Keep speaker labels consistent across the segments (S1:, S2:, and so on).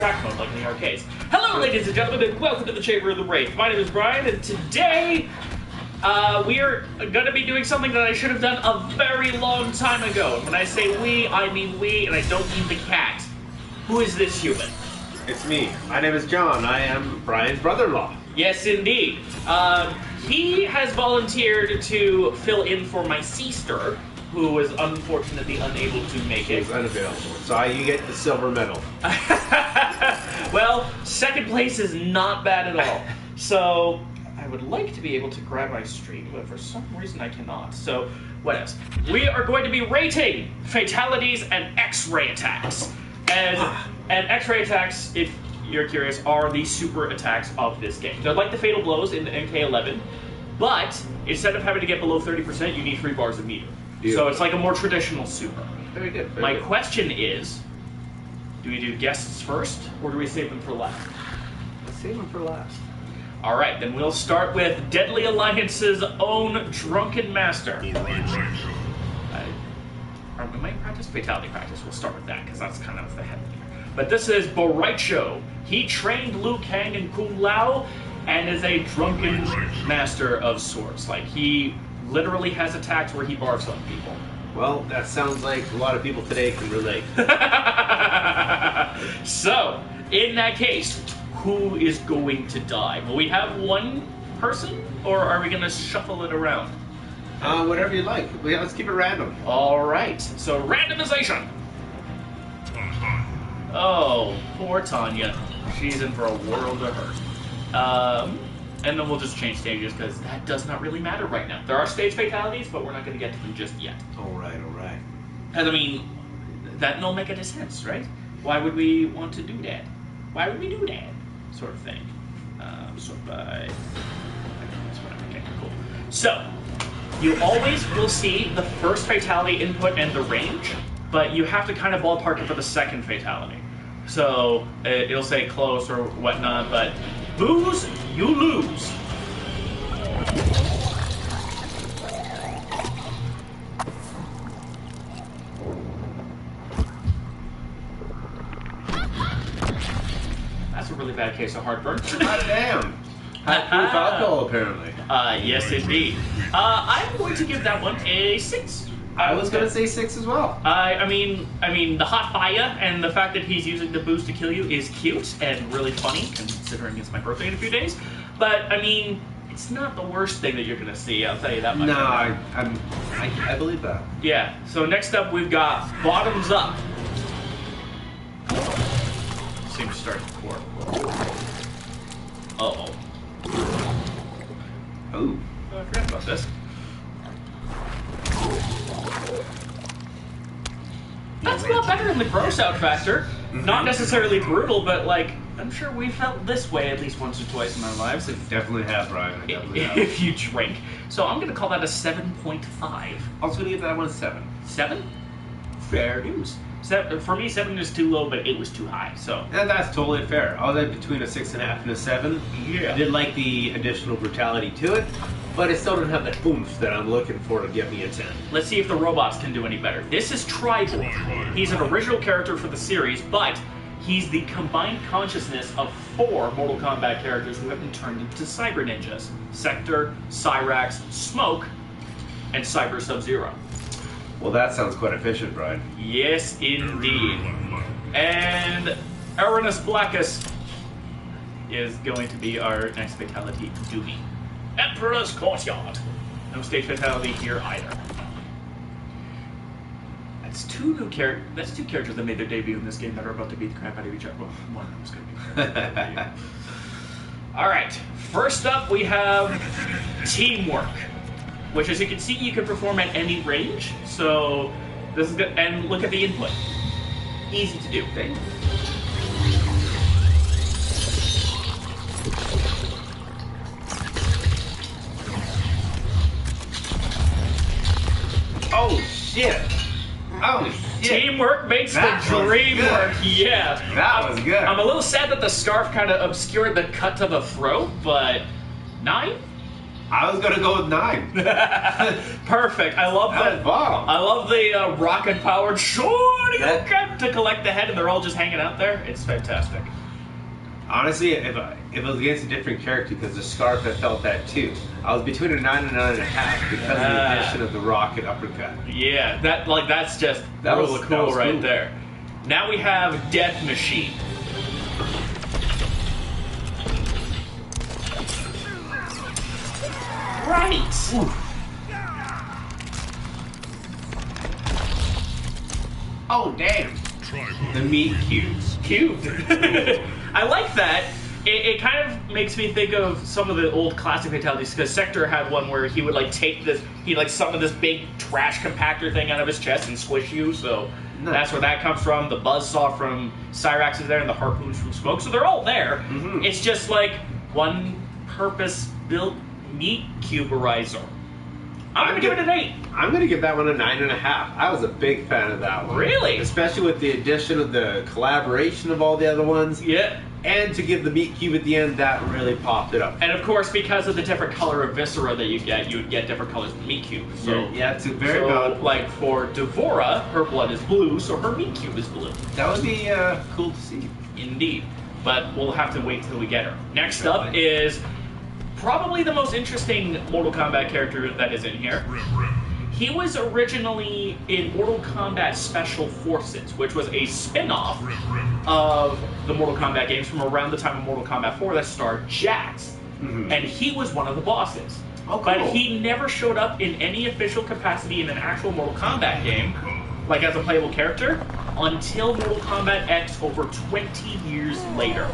S1: Attack mode like in the arcades. Hello, ladies and gentlemen, and welcome to the Chamber of the Wraith. My name is Brian, and today we are going to be doing something that I should have done a very long time ago. And when I say we, I mean we, and I don't mean the cat. Who is this human?
S2: It's me. My name is John. I am Brian's brother-in-law.
S1: Yes, indeed. He has volunteered to fill in for my sister, who was unfortunately unable to make it.
S2: She's unavailable. So you get the silver medal.
S1: Well, second place is not bad at all. So I would like to be able to grab my stream, but for some reason I cannot. So what else? We are going to be rating fatalities and X-ray attacks. And X-ray attacks, if you're curious, are the super attacks of this game. They're like the fatal blows in the MK11, but instead of having to get below 30%, you need 3 bars of meter. So it's like a more traditional super.
S2: Very good.
S1: My question is, do we do guests first, or do we save them for last?
S2: Let's save them for last.
S1: All right, then we'll start with Deadly Alliance's own Drunken Master. We might practice Fatality practice. We'll start with that, because that's kind of the head. But this is Boraicho. He trained Liu Kang and Kung Lao, and is a drunken master of sorts. Like, he literally has attacks where he barfs on people.
S2: Well, that sounds like a lot of people today can relate.
S1: So, in that case, who is going to die? Will we have one person, or are we going to shuffle it around?
S2: Whatever you like. Let's keep it random.
S1: All right. So, randomization. Oh, poor Tanya. She's in for a world of hurt. And then we'll just change stages, because that does not really matter right now. There are stage fatalities, but we're not going to get to them just yet.
S2: Alright.
S1: And I mean, that don't make any sense, right? Why would we want to do that? Why would we do that? Sort of thing. Sort by... Okay, cool. So, you always will see the first fatality input and the range, but you have to kind of ballpark it for the second fatality. So, it'll say close or whatnot, but booze, you lose. That's a really bad case of heartburn.
S2: God damn. High-proof alcohol, apparently.
S1: Yes, indeed. I'm going to give that one a 6.
S2: I was going to say 6 as well.
S1: I mean, the hot fire and the fact that he's using the booze to kill you is cute and really funny, considering it's my birthday in a few days. But, I mean, it's not the worst thing that you're going to see, I'll tell you that much.
S2: No, I believe that.
S1: Yeah, so next up we've got Bottoms Up. Seems to start the core. Uh-oh.
S2: Oh.
S1: I forgot about this. That's a lot better than the gross out factor. Not necessarily brutal, but like, I'm sure we felt this way at least once or twice in our lives.
S2: Definitely have, Brian.
S1: If you drink. So I'm going to call that a 7.5.
S2: I was going to give that one a 7.
S1: 7? Fair news. For me, 7 is too low, but 8 was too high, so...
S2: And that's totally fair. I was like between a 6.5 and a 7.
S1: Yeah.
S2: I did like the additional brutality to it, but it still didn't have that oomph that I'm looking for to give me a 10.
S1: Let's see if the robots can do any better. This is Triborg. He's an original character for the series, but he's the combined consciousness of 4 Mortal Kombat characters who have been turned into cyber ninjas. Sector, Cyrax, Smoke, and Cyber Sub-Zero.
S2: Well, that sounds quite efficient, Brian.
S1: Yes, indeed. And Aranus Blackus is going to be our next fatality, Doomy. Emperor's Courtyard. No stage fatality here either. That's 2 characters that made their debut in this game that are about to beat the crap out of each other. Well, one of them's going to be. Alright, first up we have Teamwork, which, as you can see, you can perform at any range. So this is good. And look at the input. Easy to do. Okay?
S2: Oh shit! Oh shit!
S1: Teamwork makes the dream work. Yeah,
S2: that was good.
S1: I'm a little sad that the scarf kind of obscured the cut to the throat, but 9.
S2: I was gonna go with 9.
S1: Perfect. I love that.
S2: Bomb.
S1: I love the rocket-powered Shoryuken to collect the head, and they're all just hanging out there. It's fantastic.
S2: Honestly, if it was against a different character, because the scarf, I felt that too. I was between a 9 and 9.5 because of the addition of the rocket uppercut.
S1: Yeah, that's just really cool right there. Now we have Death Machine. Right.
S2: Ooh. Oh damn! The meat cubes.
S1: Cubed. I like that. It kind of makes me think of some of the old classic fatalities, because Sector had one where he would like take this, he'd like summon this big trash compactor thing out of his chest and squish you. So that's where that comes from. The buzzsaw from Cyrax is there, and the harpoons from Smoke. So they're all there. Mm-hmm. It's just like one purpose-built meat cuberizer. I'm gonna give it an 8.
S2: I'm gonna give that one a 9.5. I was a big fan of that one.
S1: Really?
S2: Especially with the addition of the collaboration of all the other ones.
S1: Yeah.
S2: And to give the meat cube at the end, that really popped it up.
S1: And of course, because of the different color of viscera that you would get different colors of the meat cube. So
S2: yeah, it's very good.
S1: Like for Devora, her blood is blue, so her meat cube is blue.
S2: That would be cool to see.
S1: Indeed. But we'll have to wait till we get her. Next up is probably the most interesting Mortal Kombat character that is in here. He was originally in Mortal Kombat Special Forces, which was a spin-off of the Mortal Kombat games from around the time of Mortal Kombat 4 that starred Jax. Mm-hmm. And he was one of the bosses. Oh, cool. But he never showed up in any official capacity in an actual Mortal Kombat game, like as a playable character, until Mortal Kombat X over 20 years later.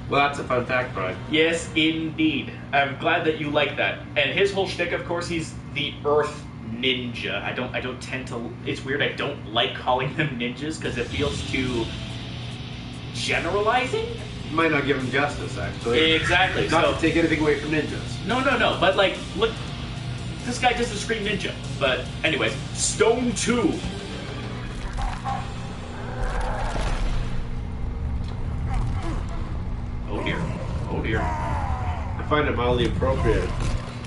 S2: Well, that's a fun fact, Brian.
S1: Yes, indeed. I'm glad that you like that. And his whole shtick, of course, he's the Earth Ninja. I don't tend to... It's weird, I don't like calling them ninjas, because it feels too generalizing.
S2: You might not give them justice, actually.
S1: Exactly.
S2: Not to take anything away from ninjas.
S1: No. But, like, look... This guy doesn't scream ninja. But, anyways, Stone 2. Oh dear.
S2: I find it mildly appropriate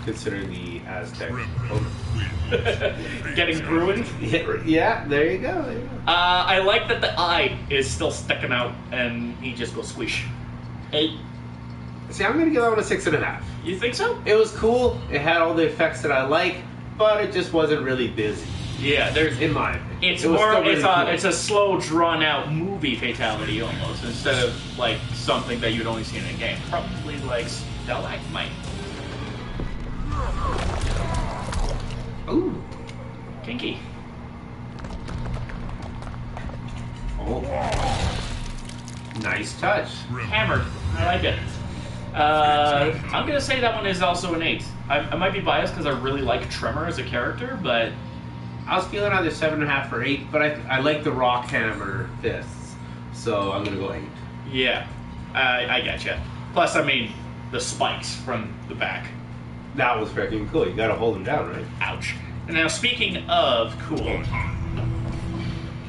S2: considering the Aztec
S1: getting ruined.
S2: Yeah, there you go.
S1: I like that the eye is still sticking out and he just goes squish. 8.
S2: See, I'm gonna give that one a 6.5.
S1: You think so?
S2: It was cool. It had all the effects that I like, but it just wasn't really busy.
S1: Yeah, there's
S2: in my opinion.
S1: It's more it's a slow, drawn out movie fatality almost, instead of like something that you'd only see in a game. Probably like Stalagmite.
S2: Ooh.
S1: Kinky.
S2: Oh. Nice touch.
S1: Hammered. I like it. I'm gonna say that one is also an 8. I might be biased because I really like Tremor as a character, but
S2: I was feeling either 7.5 or 8, but I like the rock hammer fists, so I'm gonna go 8.
S1: Yeah, I getcha. Plus, I mean, the spikes from the back.
S2: That was freaking cool. You gotta hold them down, right?
S1: Ouch. And now, speaking of cool,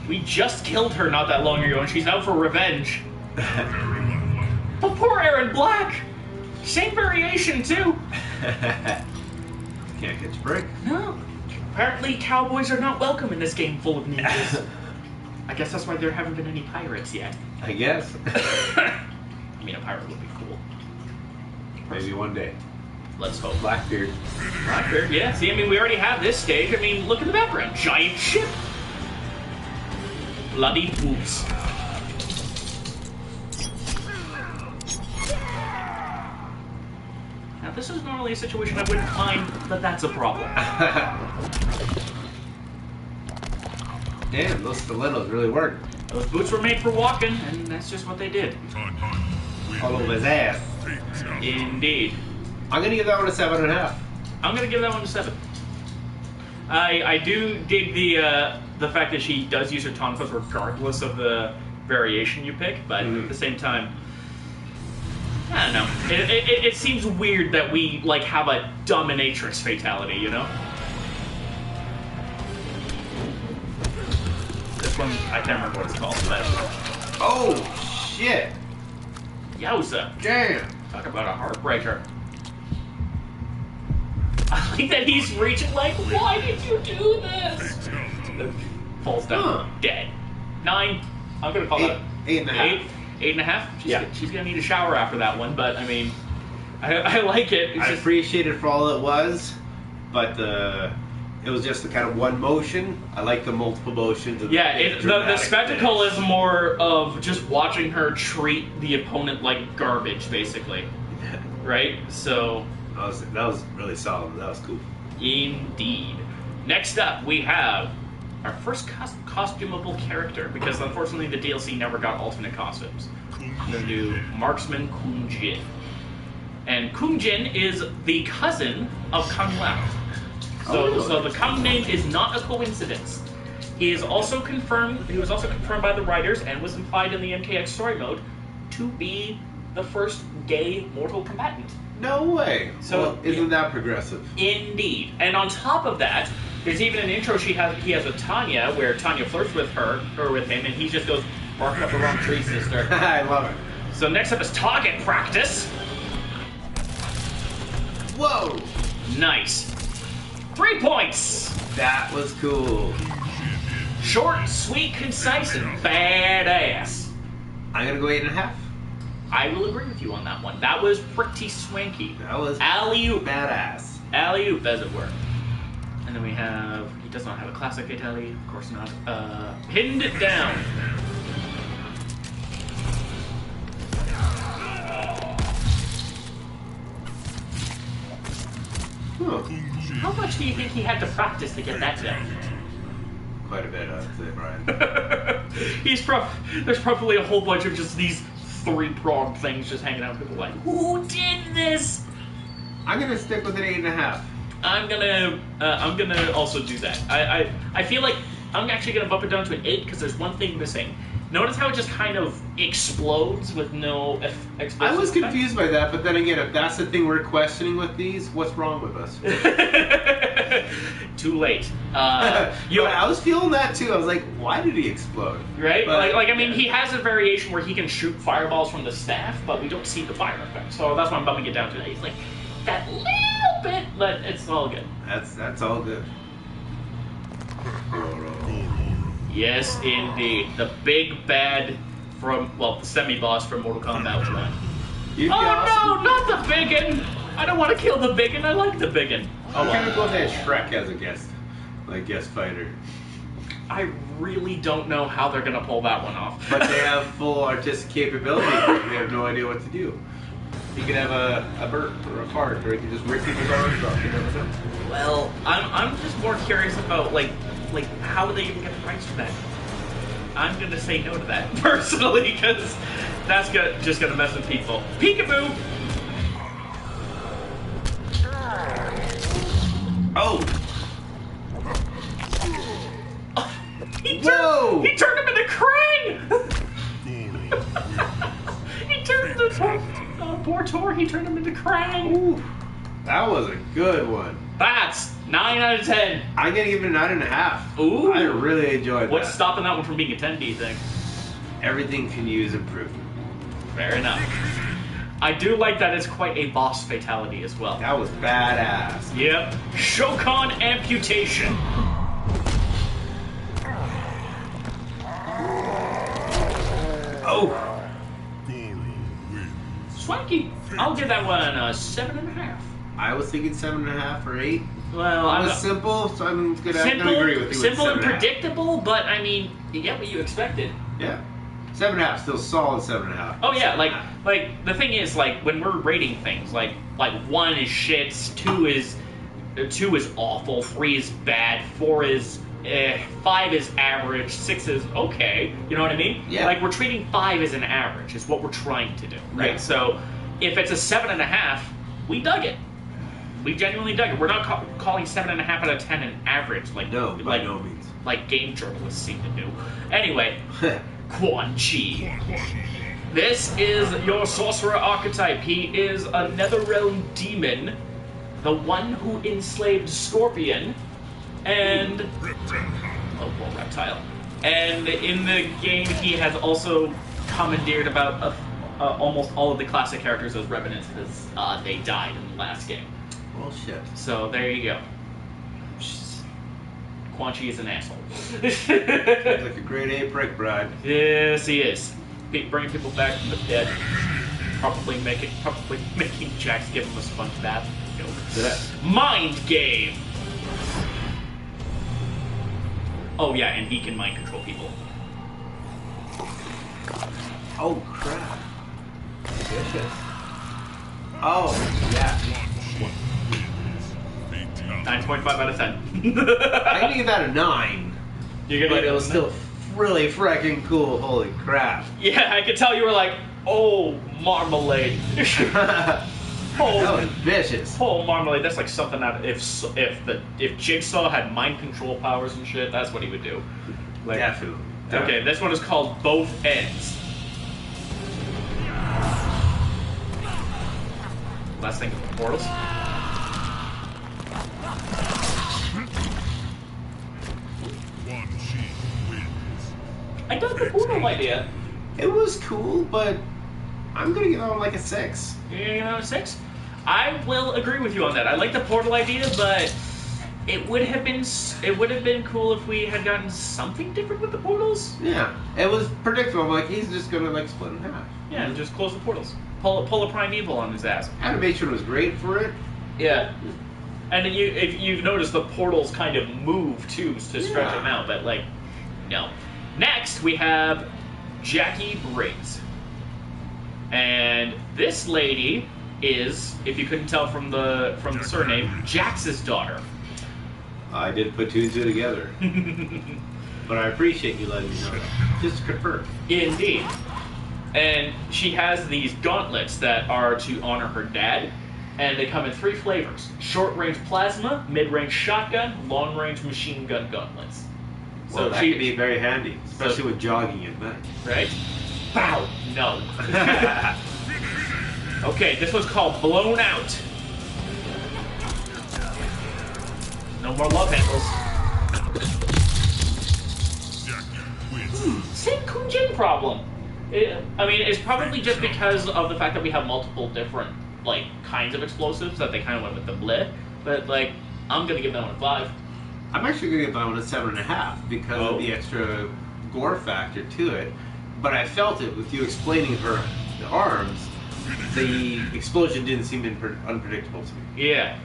S1: we just killed her not that long ago, and she's out for revenge. But poor Aaron Black! Same variation, too!
S2: Can't catch a break.
S1: No. Apparently, cowboys are not welcome in this game full of ninjas. I guess that's why there haven't been any pirates yet.
S2: I guess.
S1: I mean, a pirate would be cool.
S2: Maybe one day.
S1: Let's hope.
S2: Blackbeard.
S1: Blackbeard, yeah. See, I mean, we already have this stage. I mean, look in the background. Giant ship. Bloody boobs. Now, this is normally a situation I wouldn't mind, but that's a problem.
S2: Damn, those stilettos really work.
S1: Those boots were made for walking, and that's just what they did.
S2: All over his ass.
S1: Indeed.
S2: I'm gonna give that one a 7.5.
S1: I'm gonna give that one a 7. I do dig the fact that she does use her tonfas regardless of the variation you pick, but at the same time, I don't know. It seems weird that we like have a dominatrix fatality, you know? This one, I can't remember what it's called, but...
S2: Oh, shit!
S1: Yowza.
S2: Damn!
S1: Talk about a heartbreaker. I like that he's reaching like, why did you do this? Falls down dead. 9. I'm gonna call that
S2: 8.5.
S1: 8.5. She's gonna need a shower after that one, but I mean, I like it.
S2: I appreciate it for all it was, but it was just the kind of one motion. I like the multiple motions.
S1: The spectacle is more of just watching her treat the opponent like garbage, basically. Right? So
S2: that was really solid. That was cool.
S1: Indeed. Next up, we have our first costumable character, because unfortunately the DLC never got alternate costumes. The new Marksman Kun Jin. And Kun Jin is the cousin of Kung Lao. So the Kung name is not a coincidence. He was also confirmed by the writers and was implied in the MKX story mode to be the first gay mortal combatant.
S2: No way.
S1: So
S2: well, isn't that progressive?
S1: Indeed. And on top of that, there's even an intro he has with Tanya, where Tanya flirts with him, and he just goes, barking up the wrong tree, sister.
S2: I love it.
S1: So next up is target practice.
S2: Whoa!
S1: Nice. 3 points.
S2: That was cool.
S1: Short, sweet, concise, and badass.
S2: I'm gonna go 8.5.
S1: I will agree with you on that one. That was pretty swanky.
S2: That was
S1: alley-oop.
S2: Badass.
S1: Alley-oop, as it were. And then we have... He does not have a classic fatality. Of course not. Pinned it down. How much do you think he had to practice to get that done?
S2: Quite a bit, I'd say, Brian.
S1: There's probably a whole bunch of just these 3-pronged things just hanging out. People like, who did this?
S2: I'm gonna stick with an 8.5.
S1: I'm gonna also do that. I feel like I'm actually gonna bump it down to an 8 because there's one thing missing. Notice how it just kind of explodes with no explosive
S2: I was
S1: effect?
S2: confused by that, but then again, if that's the thing we're questioning with these, what's wrong with us?
S1: Too late.
S2: I was feeling that too. I was like, why did he explode?
S1: Right?
S2: But,
S1: I mean, he has a variation where he can shoot fireballs from the staff, but we don't see the fire effect. So that's why I'm bumping it down to that. He's like, that little bit, but it's all good.
S2: That's all good.
S1: Yes, indeed. The big bad the semi-boss from Mortal Kombat 1.
S2: No,
S1: not the biggin! I don't want to kill the biggin, I like the biggin.
S2: I'm gonna go ahead Shrek as a guest fighter.
S1: I really don't know how they're gonna pull that one off.
S2: But they have full artistic capability. They have no idea what to do. He can have a burp or a fart, or he can just rip people's arms off. You never know.
S1: Well, I'm just more curious about like how would they even get the rights to that? I'm gonna say no to that personally because that's just gonna mess with people. Peekaboo.
S2: Oh!
S1: He turned him into Krang! He turned the poor Tor, he turned him into Krang!
S2: Ooh, that was a good one.
S1: That's 9 out of 10.
S2: I'm gonna give it a 9.5.
S1: Ooh.
S2: I really enjoyed that.
S1: What's stopping that one from being a 10, do you think?
S2: Everything can use improvement.
S1: Fair enough. I do like that it's quite a boss fatality as well.
S2: That was badass.
S1: Yep. Shokan amputation.
S2: Oh!
S1: Swanky. I'll give that one a 7.5.
S2: I was thinking 7.5 or 8.
S1: Well,
S2: it was simple, so I'm gonna agree with you.
S1: Simple
S2: with
S1: and predictable, but I mean, you get what you expected.
S2: Yeah. 7.5, still solid 7.5.
S1: Oh yeah, like the thing is, like when we're rating things, like 1 is shits, 2 is awful, 3 is bad, 4 is 5 is average, 6 is okay. You know what I mean?
S2: Yeah.
S1: Like we're treating 5 as an average is what we're trying to do, right?
S2: Yeah.
S1: So if it's a 7.5, we dug it. We genuinely dug it. We're not calling 7.5 out of 10 an average, by no
S2: means.
S1: Like game journalists seem to do. Anyway, Quan Chi. This is your sorcerer archetype. He is a Netherrealm demon, the one who enslaved Scorpion, and Reptile. And in the game, he has also commandeered about almost all of the classic characters as revenants because they died in the last game.
S2: Bullshit.
S1: So there you go. Quan Chi is an asshole.
S2: Seems like a grade A prick, Brad.
S1: Yes, he is. Bringing people back from the dead. Probably making Jax give him a sponge bath. Mind game. Oh yeah, and he can mind control people.
S2: Oh crap. Vicious. Oh yeah.
S1: 9.5 out of 10.
S2: I can give that a 9.
S1: You're gonna
S2: but it was still really freaking cool. Holy crap.
S1: Yeah, I could tell you were like, oh, marmalade.
S2: That was vicious.
S1: Oh, marmalade. That's like something that if Jigsaw had mind control powers and shit, that's what he would do. Like,
S2: Definitely.
S1: Okay, this one is called Both Ends. Last thing, portals. I got the portal idea.
S2: It was cool, but I'm gonna give that one like a 6.
S1: You know, 6? I will agree with you on that. I like the portal idea, but it would have been cool if we had gotten something different with the portals.
S2: Yeah, it was predictable. Like he's just gonna like split in half.
S1: Yeah, and just close the portals. Pull a primeval on his ass.
S2: Animation was great for it.
S1: Yeah. And then if you've noticed, the portals kind of move too to stretch them out, but like, no. Next we have Jackie Briggs, and this lady is, if you couldn't tell from the surname, Jax's daughter.
S2: I did put 2 and 2 together, but I appreciate you letting me know that. Just to confirm.
S1: Indeed. And she has these gauntlets that are to honor her dad. And they come in 3 flavors: short-range plasma, mid-range shotgun, long-range machine gun gauntlets.
S2: Well, that could be very handy, especially with jogging at night.
S1: Right? Bow! No. Okay, this one's called Blown Out. No more love handles. Same Kunjin problem. I mean, it's probably just because of the fact that we have multiple different like kinds of explosives that they kind of went with the bleh. But like, I'm gonna give that one a 5.
S2: I'm actually gonna give that one a 7.5 because of the extra gore factor to it. But I felt it with you explaining her arms. The explosion didn't seem unpredictable to me.
S1: Yeah,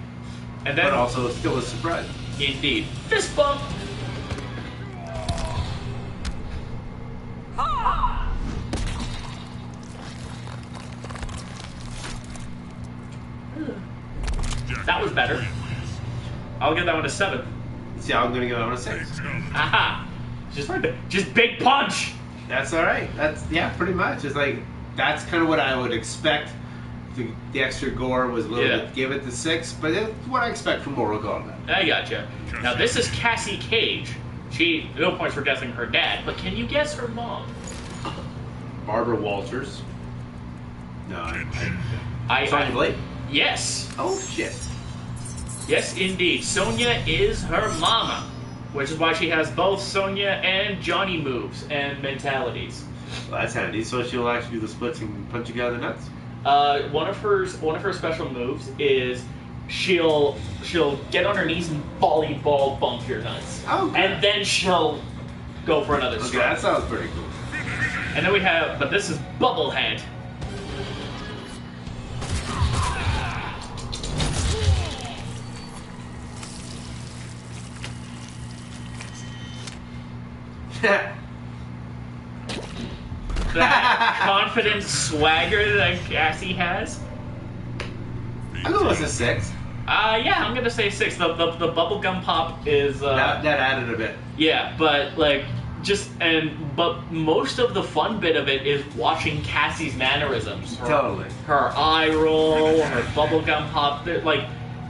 S1: and then
S2: but also still a surprise.
S1: Indeed, fist bump. That was better. I'll give that one a 7.
S2: See, I'm gonna give that one a 6.
S1: Aha! Just big punch.
S2: That's all right. That's pretty much. It's like that's kind of what I would expect. The extra gore was a little bit. Give it the 6, but it's what I expect from Mortal Kombat.
S1: I gotcha. Now this is Cassie Cage. She no points for guessing her dad, but can you guess her mom?
S2: Barbara Walters. No,
S1: Sonya
S2: Blade.
S1: Yes.
S2: Oh shit.
S1: Yes, indeed. Sonya is her mama, which is why she has both Sonya and Johnny moves and mentalities.
S2: Well, that's handy. So she'll actually do the splits and punch you guy in the nuts.
S1: One of her special moves is she'll get on her knees and volleyball bump your nuts.
S2: Oh, good.
S1: And then she'll go for another strike.
S2: Okay, that sounds pretty cool.
S1: And then we have, but this is Bubblehead. That confident swagger that Cassie has.
S2: I'm going with a 6.
S1: Yeah, I'm gonna say 6. The bubblegum pop is
S2: that added a bit.
S1: Yeah, but like but most of the fun bit of it is watching Cassie's mannerisms.
S2: Totally.
S1: Her eye roll, her bubblegum pop.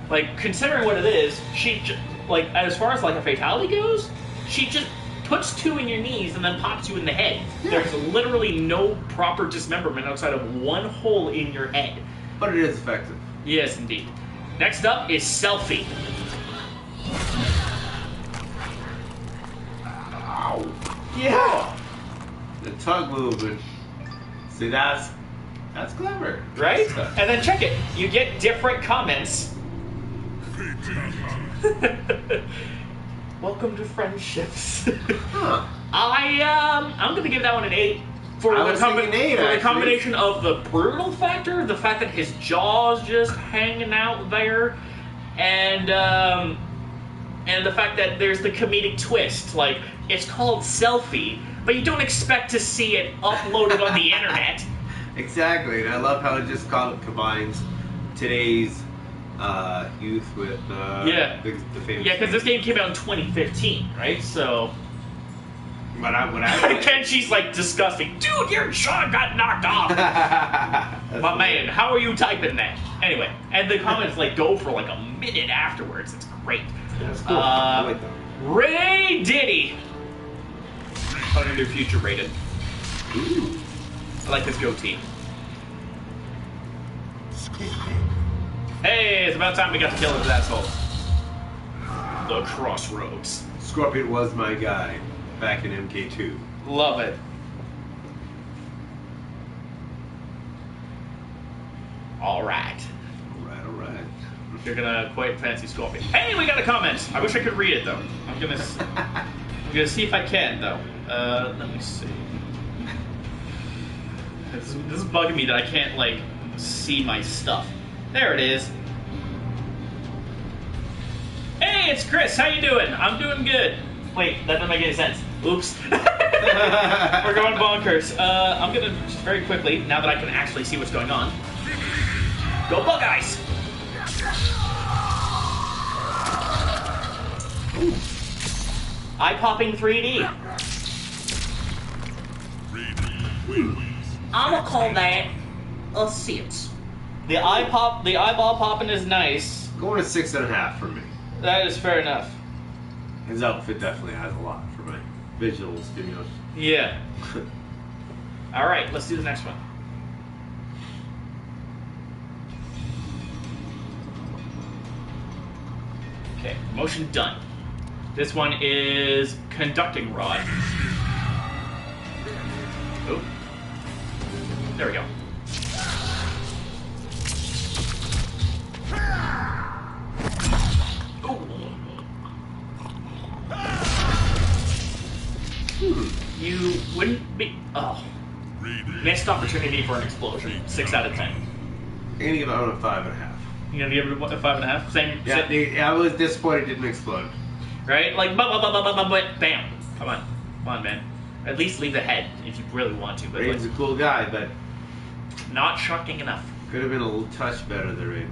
S1: Like considering what it is, she like as far as like a fatality goes, she just puts 2 in your knees and then pops you in the head. Yeah. There's literally no proper dismemberment outside of one hole in your head.
S2: But it is effective.
S1: Yes, indeed. Next up is Selfie.
S2: Ow. Yeah. The tug movement. See, that's clever.
S1: Right? And then check it. You get different comments Welcome to friendships.
S2: Huh.
S1: I'm gonna give that one an 8 for
S2: I
S1: the,
S2: was thinking 8,
S1: for the
S2: actually.
S1: combination of the brutal factor, the fact that his jaw's just hanging out there, and the fact that there's the comedic twist. Like, it's called Selfie, but you don't expect to see it uploaded on the internet.
S2: Exactly, and I love how it just combines today's youth with the famous.
S1: Yeah, because this game came out in 2015, right? So.
S2: But
S1: Kenshi's like disgusting. Dude, your jaw got knocked off. But man, how are you typing that? Anyway, and the comments like go for like a minute afterwards. It's great.
S2: That's cool. I like that.
S1: Ray Diddy. Under their future Raiden.
S2: Ooh.
S1: I like his goatee. Hey, it's about time we got to kill his asshole. The Crossroads.
S2: Scorpion was my guy back in MK2.
S1: Love it. Alright.
S2: Alright.
S1: You're gonna quite fancy Scorpion. Hey, we got a comment! I wish I could read it though. I'm gonna see if I can though. Let me see. This is bugging me that I can't like see my stuff. There it is. Hey, it's Chris. How you doing? I'm doing good. Wait, that doesn't make any sense. Oops. We're going bonkers. I'm gonna just very quickly, now that I can actually see what's going on, go Bug Eyes! Ooh. Eye-popping 3D. I'ma call that a 6. The eyeball popping is nice.
S2: Going to 6.5 for me.
S1: That is fair enough.
S2: His outfit definitely has a lot for my visual stimulus.
S1: Yeah. Alright, let's do the next one. Okay, motion done. This one is conducting rod. Oh. There we go. You wouldn't be... Oh. Missed opportunity for an explosion. 6 out of 10.
S2: I'm gonna give it a 5.5.
S1: You gonna give it a 5.5? Same.
S2: Yeah, I was disappointed it didn't explode.
S1: Right? Like, bam. Come on, man. At least leave the head if you really want to. But
S2: Raiden's a cool guy, but
S1: not shocking enough.
S2: could have been a little touch better than Raiden.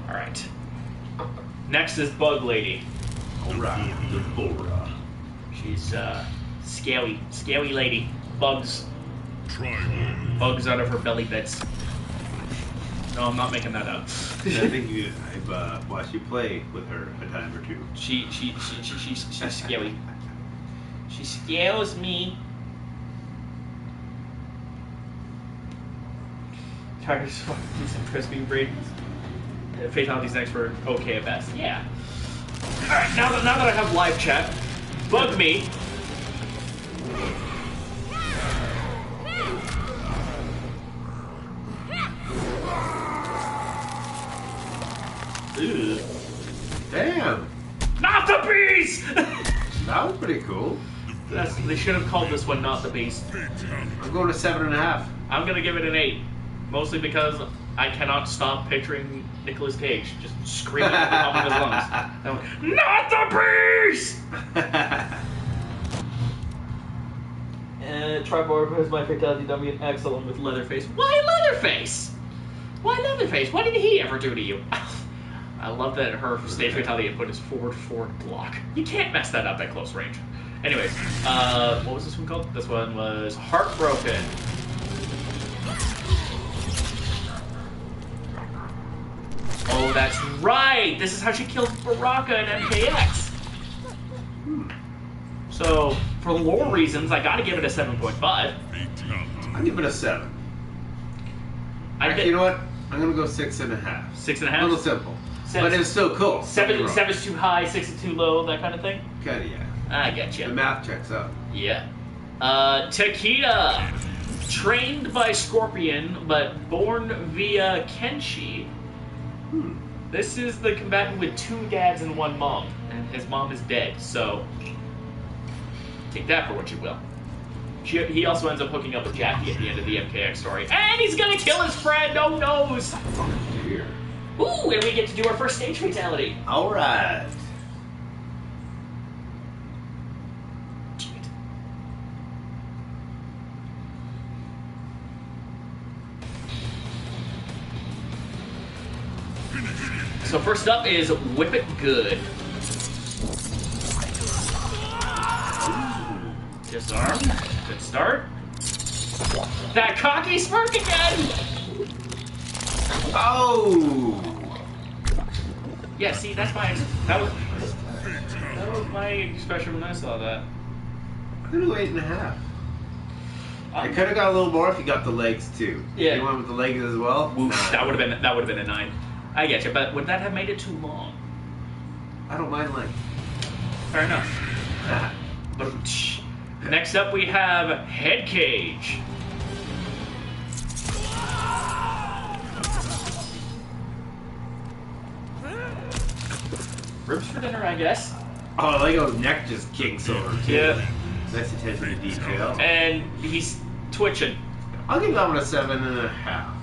S1: Alright. Next is Bug Lady.
S2: Alright, Deborah.
S1: She's scaly lady. Bugs. Bugs out of her belly bits. No, I'm not making that up.
S2: I think I've watched you play with her a time or two.
S1: She's scaly. She scares me. Tigers, fucking some crispy breeds. Fatality's next for okay at best. Yeah. Alright, now that I have live chat, bug me. Ew.
S2: Damn!
S1: Not the beast!
S2: That was pretty cool.
S1: They should have called this one Not the Beast.
S2: I'm going to 7.5.
S1: I'm gonna give it an 8. Mostly because I cannot stop picturing Nicolas Cage just screaming at the top of his lungs. I'm like, Not the Beast! Triborg has my Fatality dummy and excellent with Leatherface. Why Leatherface? Why Leatherface? What did he ever do to you? I love that her stage Fatality input is forward block. You can't mess that up at close range. Anyways, what was this one called? This one was Heartbroken. Oh, that's right! This is how she killed Baraka in MKX. So, for lore reasons, I gotta give it a 7.5.
S2: I'll give it a 7. Actually, you know what? I'm going to go 6.5.
S1: 6.5?
S2: A little simple. But it's so cool.
S1: 7's too high, 6 is too low, that kind of thing?
S2: Kinda, yeah.
S1: I get
S2: The
S1: you.
S2: math checks out.
S1: Yeah. Takita, trained by Scorpion, but born via Kenshi. This is the combatant with 2 dads and 1 mom, and his mom is dead, so take that for what you will. He also ends up hooking up with Jackie at the end of the MKX story. And he's gonna kill his friend! Oh noes!
S2: Dear.
S1: Ooh, and we get to do our first stage fatality.
S2: Alright.
S1: So first up is Whip It Good. Disarm. Good start. That cocky smirk again!
S2: Oh!
S1: Yeah, see, that was my expression when I saw that.
S2: I could do 8.5. I could have got a little more if you got the legs too.
S1: Yeah.
S2: You went with the legs as well?
S1: Whoosh,
S2: Nah.
S1: that would have been a 9. I get you, but would that have made it too long?
S2: I don't mind legs.
S1: Fair enough. But next up we have Head Cage. Ribs for dinner, I guess.
S2: Oh, I like how his neck just kinks over too.
S1: Yeah.
S2: Nice attention to detail.
S1: And he's twitching.
S2: I'll give that one a 7.5.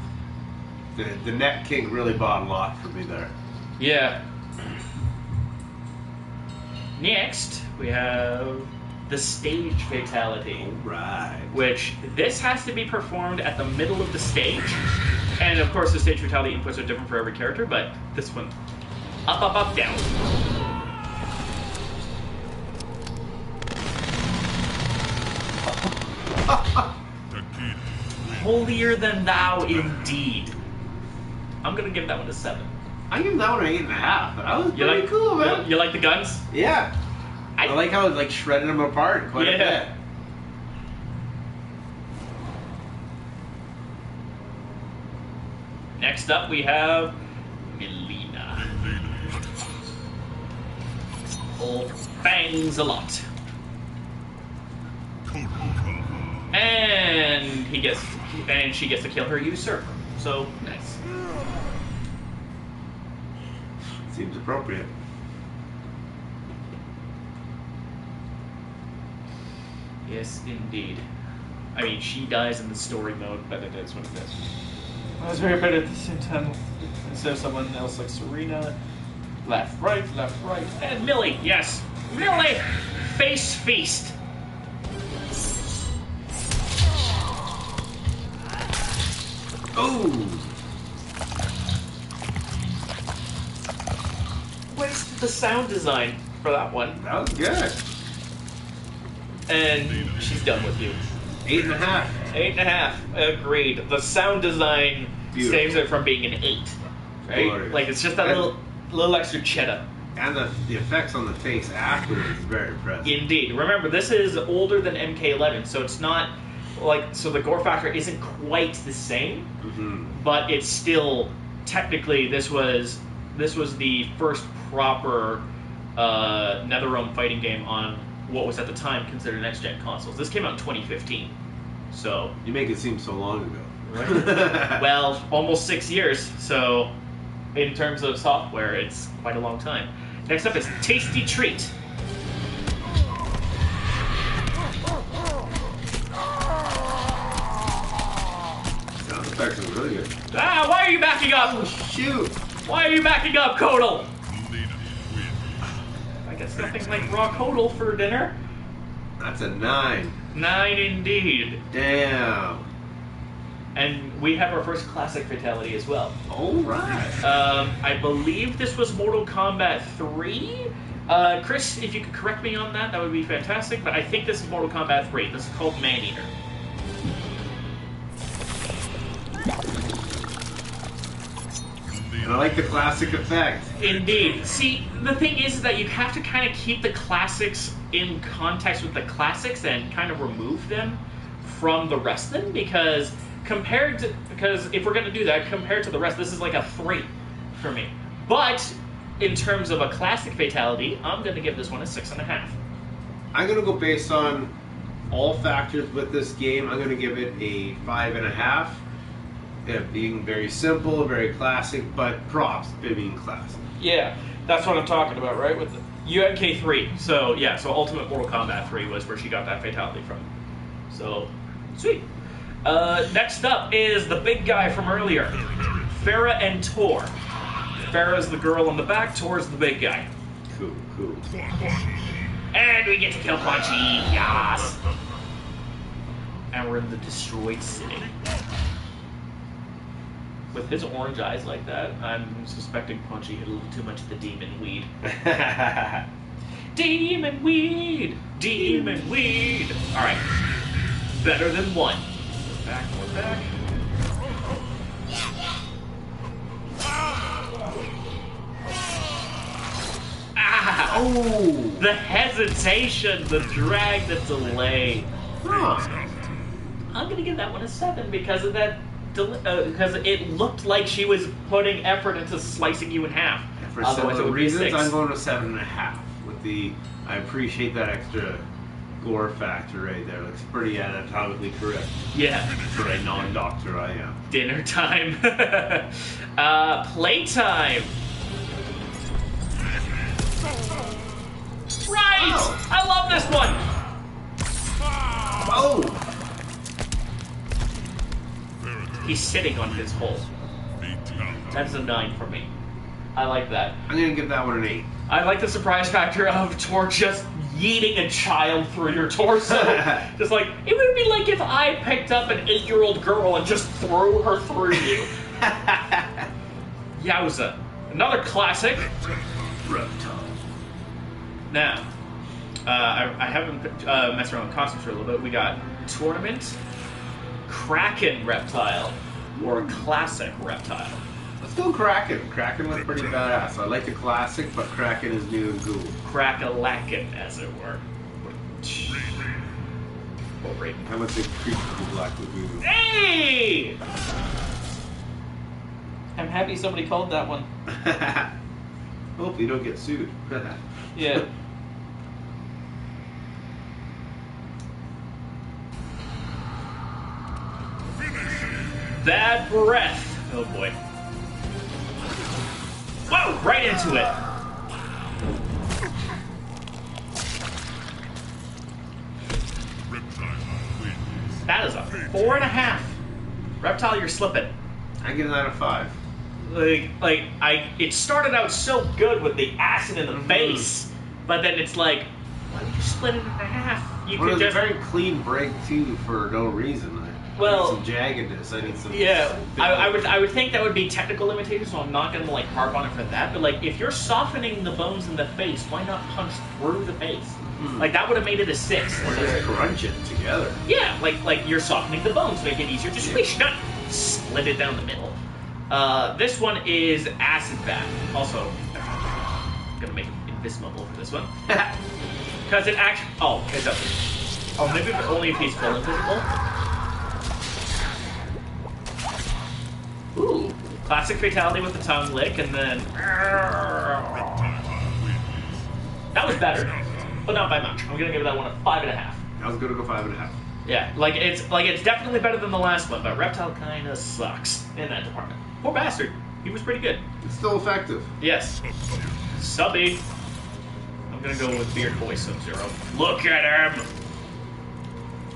S2: The neck kink really bought a lot for me there.
S1: Yeah. Next, we have the stage fatality.
S2: Alright.
S1: Which, this has to be performed at the middle of the stage. And of course, the stage fatality inputs are different for every character, but this one, up, up, up, down. Holier than thou, indeed. I'm gonna give that one a 7.
S2: I give that one an 8.5. That was pretty cool, man.
S1: You like the guns?
S2: Yeah. I like how it like shredded them apart quite a bit.
S1: Next up, we have Melina. Old bangs a lot. And she gets to kill her usurper. So nice.
S2: Seems appropriate.
S1: Yes, indeed. I mean, she dies in the story mode, but it is what it is. I was very bad at the same time. Instead of someone else like Serena, left, right, and Millie. Yes, Millie. Face feast.
S2: Ooh.
S1: Wasted the sound design for that one.
S2: That was good.
S1: And she's done with you.
S2: 8.5.
S1: 8.5. Agreed. The sound design saves it from being an 8. Right?
S2: Glorious.
S1: Like it's just that little extra cheddar.
S2: And the effects on the face afterwards is very impressive.
S1: Indeed. Remember, this is older than MK11, so it's not like the gore factor isn't quite the same, but it's still technically this was the first proper NetherRealm fighting game on what was at the time considered next-gen consoles. This came out in 2015, so
S2: You make it seem so long ago.
S1: right? Well, almost 6 years. So in terms of software, it's quite a long time. Next up is Tasty Treat.
S2: Sound effects are really good.
S1: Ah, why are you backing up?
S2: Oh, shoot!
S1: Why are you backing up, Kodal? I guess nothing like raw Kodal for dinner.
S2: That's a 9.
S1: 9 indeed.
S2: Damn.
S1: And we have our first classic fatality as well.
S2: Alright.
S1: I believe this was Mortal Kombat 3. Chris, if you could correct me on that, that would be fantastic. But I think this is Mortal Kombat 3. This is called Man-Eater.
S2: And I like the classic effect.
S1: Indeed. See, the thing is that you have to kind of keep the classics in context with the classics and kind of remove them from the rest of them because if we're going to do that, compared to the rest, this is like a 3 for me. But in terms of a classic fatality, I'm going to give this one a 6.5.
S2: I'm going to go based on all factors with this game. I'm going to give it a 5.5. It being very simple, very classic, but props, it being classic.
S1: Yeah, that's what I'm talking about, right? With UMK 3. So yeah, so Ultimate Mortal Kombat 3 was where she got that fatality from. So sweet. Next up is the big guy from earlier, Farah and Tor. Farah's the girl in the back, Tor's the big guy.
S2: Cool.
S1: And we get to kill Quan Chi. Yes. And we're in the destroyed city. With his orange eyes like that, I'm suspecting Quan Chi hit a little too much of the demon weed. Demon weed! Demon weed! Alright. Better than one. We're back. Ah!
S2: Oh!
S1: The hesitation, the drag, the delay.
S2: Huh.
S1: I'm gonna give that one a 7 because of that. Because it looked like she was putting effort into slicing you in half.
S2: For
S1: Otherwise, it
S2: similar
S1: would be a
S2: reasons,
S1: 6.
S2: I'm going to 7.5. With the, I appreciate that extra gore factor right there. Looks pretty anatomically correct.
S1: Yeah.
S2: For a non-doctor, I am.
S1: Dinner time. Playtime. Right!
S2: Oh.
S1: I love this one!
S2: Oh!
S1: He's sitting on his hole. That's a 9 for me. I like that.
S2: I'm going to give that one an 8.
S1: I like the surprise factor of Tor just yeeting a child through your torso. Just like, it would be like if I picked up an 8-year-old girl and just threw her through you. Yowza. Another classic.
S2: Reptile.
S1: Now, I haven't messed around with costumes for a little bit. We got Tournament, Kraken Reptile, or Classic Reptile.
S2: Let's go Kraken. Kraken was pretty badass. I like the classic, but Kraken is new and cool.
S1: Crack-a-lackin', as it were. Oh, Raiden.
S2: How much did Creature the Black Lagoon?
S1: Hey! I'm happy somebody called that one.
S2: Hope you don't get sued.
S1: Yeah. Bad breath. Oh boy. Whoa! Right into it. That is a 4.5. Reptile, you're slipping.
S2: I give that a 5.
S1: It started out so good with the acid in the face, but then it's like, why would you split it in half? You
S2: Well,
S1: could
S2: it was
S1: just
S2: a very clean break too, for no reason.
S1: Well,
S2: I need some jaggedness. I need some.
S1: yeah. I would think that would be technical limitations, so I'm not going to like harp on it for that. But like, if you're softening the bones in the face, why not punch through the face? Like that would have made it a 6.
S2: Or just crunch it together.
S1: Yeah, like you're softening the bones, make it easier to squish, not split it down the middle. This one is acid bath. Also, I'm gonna make invisible for this one because it actually. Oh, it doesn't. Oh, maybe only if he's full invisible. Ooh, classic fatality with the tongue lick, and then that was better, but not by much. I'm gonna give that one a 5.5.
S2: I was gonna go 5.5.
S1: Yeah, it's definitely better than the last one, but Reptile kind of sucks in that department. Poor bastard. He was pretty good.
S2: It's still effective.
S1: Yes. Subby. I'm gonna go with Beard Boy Sub-Zero. Look at him!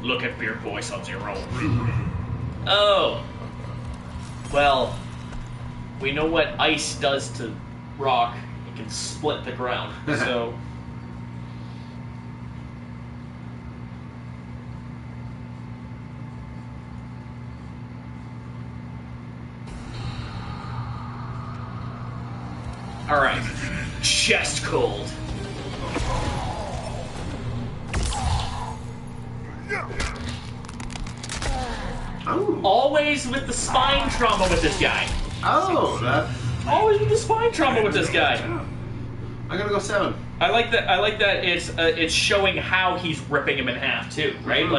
S1: Look at Beard Boy Sub-Zero. Oh. Well, we know what ice does to rock. It can split the ground, so... Alright. Chest cold.
S2: Oh.
S1: Always with the spine trauma with this guy.
S2: Oh, that.
S1: Always with the spine trauma with this guy.
S2: I'm gonna go 7.
S1: I like that it's showing how he's ripping him in half too, right?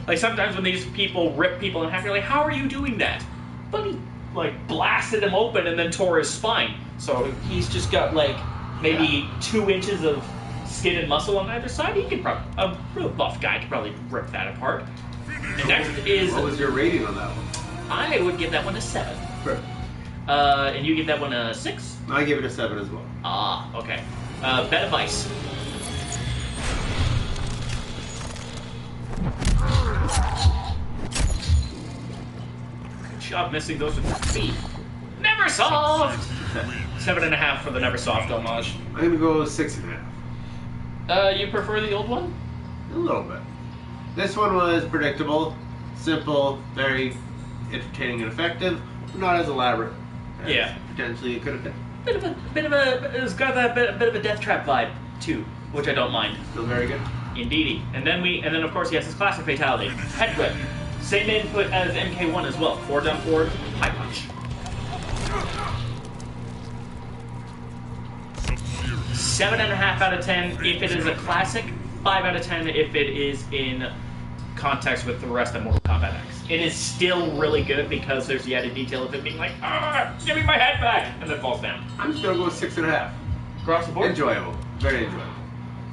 S1: Like sometimes when these people rip people in half, you're like, how are you doing that? But he like blasted him open and then tore his spine. So he's just got like maybe 2 inches of skin and muscle on either side, he could probably, a real buff guy could probably rip that apart. And next is...
S2: What was your rating on that one?
S1: I would give that one a 7.
S2: Sure.
S1: And you give that one a 6?
S2: I give it a 7 as well.
S1: Ah, okay. Bet of Ice. Good job missing those with your feet. Neversoft! 7.5 for the Neversoft homage.
S2: I'm gonna go 6.5.
S1: You prefer the old one?
S2: A little bit. This one was predictable, simple, very entertaining and effective, but not as elaborate as potentially it could have been.
S1: It's got that bit of a death trap vibe too, which I don't mind.
S2: Still very good.
S1: Indeedy. And then of course he has his classic fatality, head whip. Same input as MK1 as well. 4 down forward, high punch. 7.5 out of 10 if it is a classic. 5 out of 10 if it is in context with the rest of Mortal Kombat X. It is still really good because there's the added detail of it being like, give me my head back, and then falls down.
S2: I'm just gonna go 6.5.
S1: Across the board?
S2: Enjoyable. Very enjoyable.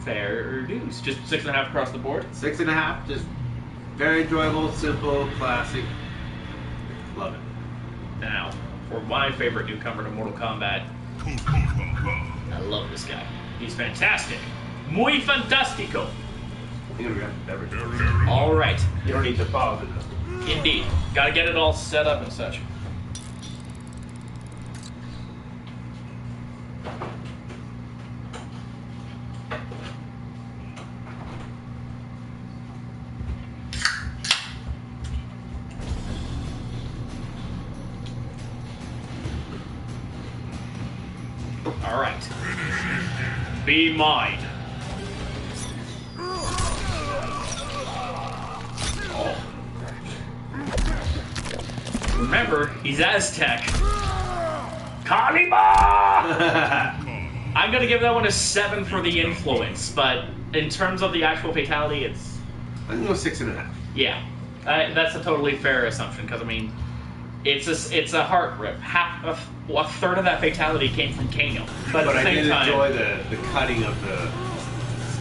S1: Fair dues. Just 6.5 across the board?
S2: 6.5, just very enjoyable, simple, classic. Love it.
S1: Now, for my favorite newcomer to Mortal Kombat, I love this guy. He's fantastic. Muy fantástico. All right.
S2: You don't need to pause it.
S1: Indeed. Gotta get it all set up and such. All right. Be mine. Remember, he's Aztec. Kalima! I'm gonna give that one a 7 for the influence, but in terms of the actual fatality, it's...
S2: I'm gonna go 6.5.
S1: Yeah, that's a totally fair assumption, because, I mean, it's a heart rip. A third of that fatality came from Kano. But at the same time,
S2: I did enjoy the cutting of the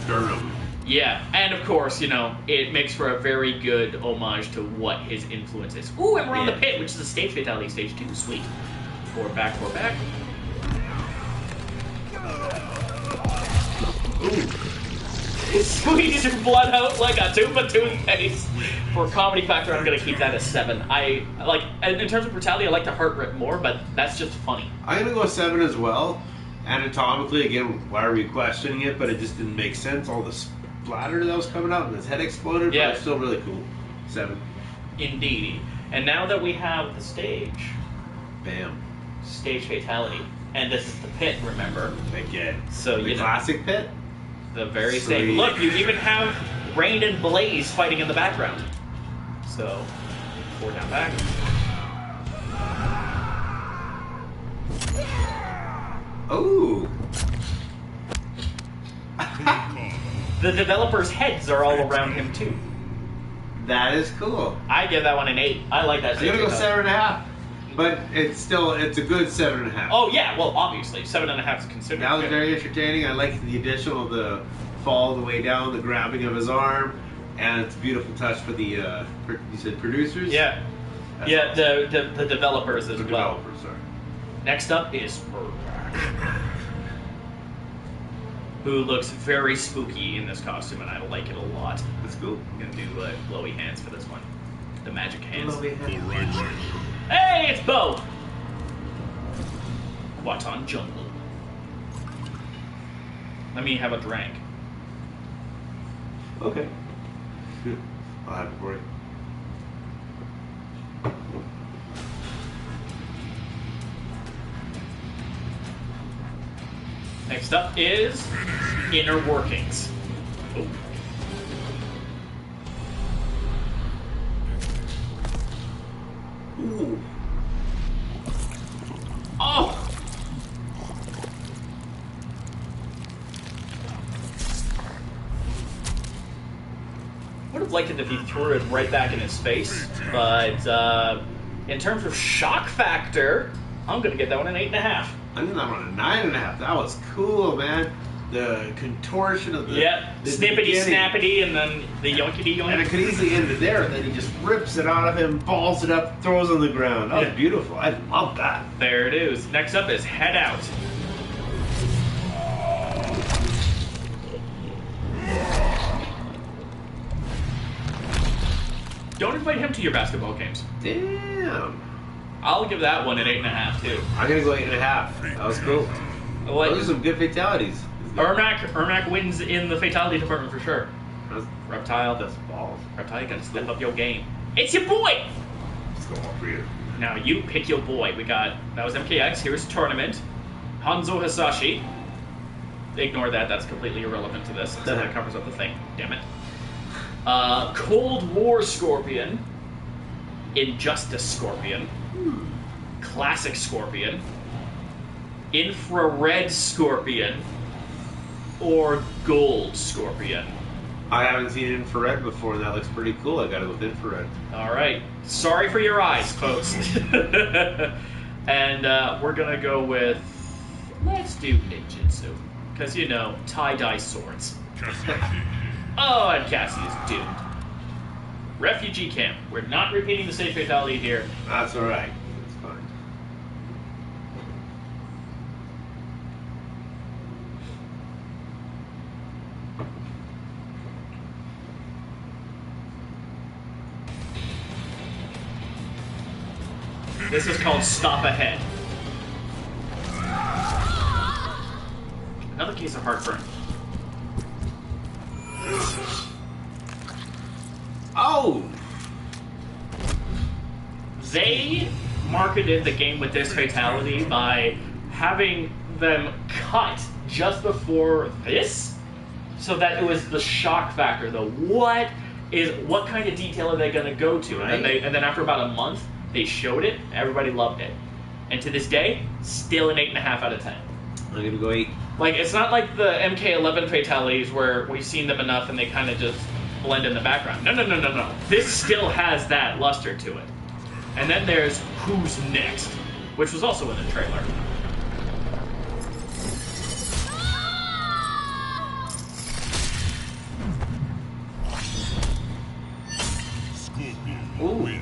S2: sternum.
S1: Yeah, and of course, you know, it makes for a very good homage to what his influence is. Ooh, and we're on the pit, which is a stage fatality, stage 2. Sweet. Forward, back, forward, back. Ooh. Squeeze your blood out like a tube of toothpaste. For comedy factor, I'm going to keep that a 7. I like, in terms of brutality, I like the heart rip more, but that's just funny.
S2: I'm going to go 7 as well. Anatomically, again, why are we questioning it? But it just didn't make sense. All the splatter that was coming out and his head exploded, but it's still really cool. 7.
S1: Indeed. And now that we have the stage.
S2: Bam.
S1: Stage fatality. And this is the pit, remember?
S2: Again.
S1: So
S2: the classic pit?
S1: The very same. Look, you even have Rain and Blaze fighting in the background. So, 4 down back.
S2: Ooh.
S1: The developers' heads are all around him too.
S2: That is cool.
S1: I give that one an 8. I like that.
S2: I'm gonna go 7.5, but it's a good 7.5.
S1: Oh yeah, well obviously 7.5 is considered.
S2: That was
S1: good.
S2: very entertaining. I like the addition of the fall all the way down, the grabbing of his arm, and it's a beautiful touch for the you said producers.
S1: Yeah,
S2: That's
S1: yeah,
S2: awesome.
S1: the developers as well.
S2: Developers, sorry.
S1: Next up is who looks very spooky in this costume, and I like it a lot.
S2: That's cool.
S1: I'm gonna do glowy hands for this one. The magic hands.
S2: Glowy hands.
S1: Hey, it's Bo! Watan Jungle. Let me have a drink.
S2: Okay. I'll have it for you.
S1: Next up is Inner Workings. Oh.
S2: Ooh.
S1: Oh! Would have liked it if he threw it right back in his face, but in terms of shock factor, I'm gonna get that one an 8.5.
S2: I'm gonna give that one a 9.5. That was cool, man. the contortion of the the
S1: snippety
S2: beginning.
S1: snappity, and then the yoinkity yoink.
S2: And it could easily end it there, and then he just rips it out of him, balls it up, throws it on the ground. That was beautiful. I love that.
S1: There it is. Next up is Head Out. Don't invite him to your basketball games.
S2: Damn.
S1: I'll give that one an 8.5 too.
S2: I'm gonna go 8.5. That was cool.
S1: Like,
S2: those are some good fatalities.
S1: Ermac wins in the fatality department for sure. Reptile.
S2: That's balls.
S1: Reptile, you gotta step up your game. It's your boy!
S2: Let's go over here.
S1: Now you pick your boy. We got, that was MKX, here's Tournament. Hanzo Hisashi. Ignore that, that's completely irrelevant to this. So that covers up the thing. Damn it. Cold War Scorpion. Injustice Scorpion. Classic Scorpion. Infrared Scorpion. Or Gold Scorpion.
S2: I haven't seen infrared before, and that looks pretty cool. I gotta go with infrared.
S1: Alright. Sorry for your eyes, folks. And we're gonna go with... Let's do ninjutsu. Because, you know, tie-dye swords. Oh, and Cassie is doomed. Refugee camp. We're not repeating the same fatality here.
S2: That's alright. That's fine.
S1: This is called Stop Ahead. Another case of heartburn.
S2: Oh!
S1: They marketed the game with this fatality by having them cut just before this, so that it was the shock factor. The what kind of detail are they going to go to?
S2: Right.
S1: And then after about a month, they showed it. Everybody loved it, and to this day, still an 8.5 out of 10.
S2: I'm gonna go 8.
S1: Like, it's not like the MK11 fatalities where we've seen them enough and they kind of just blend in the background. No. This still has that luster to it. And then there's Who's Next, which was also in the trailer.
S2: Ooh.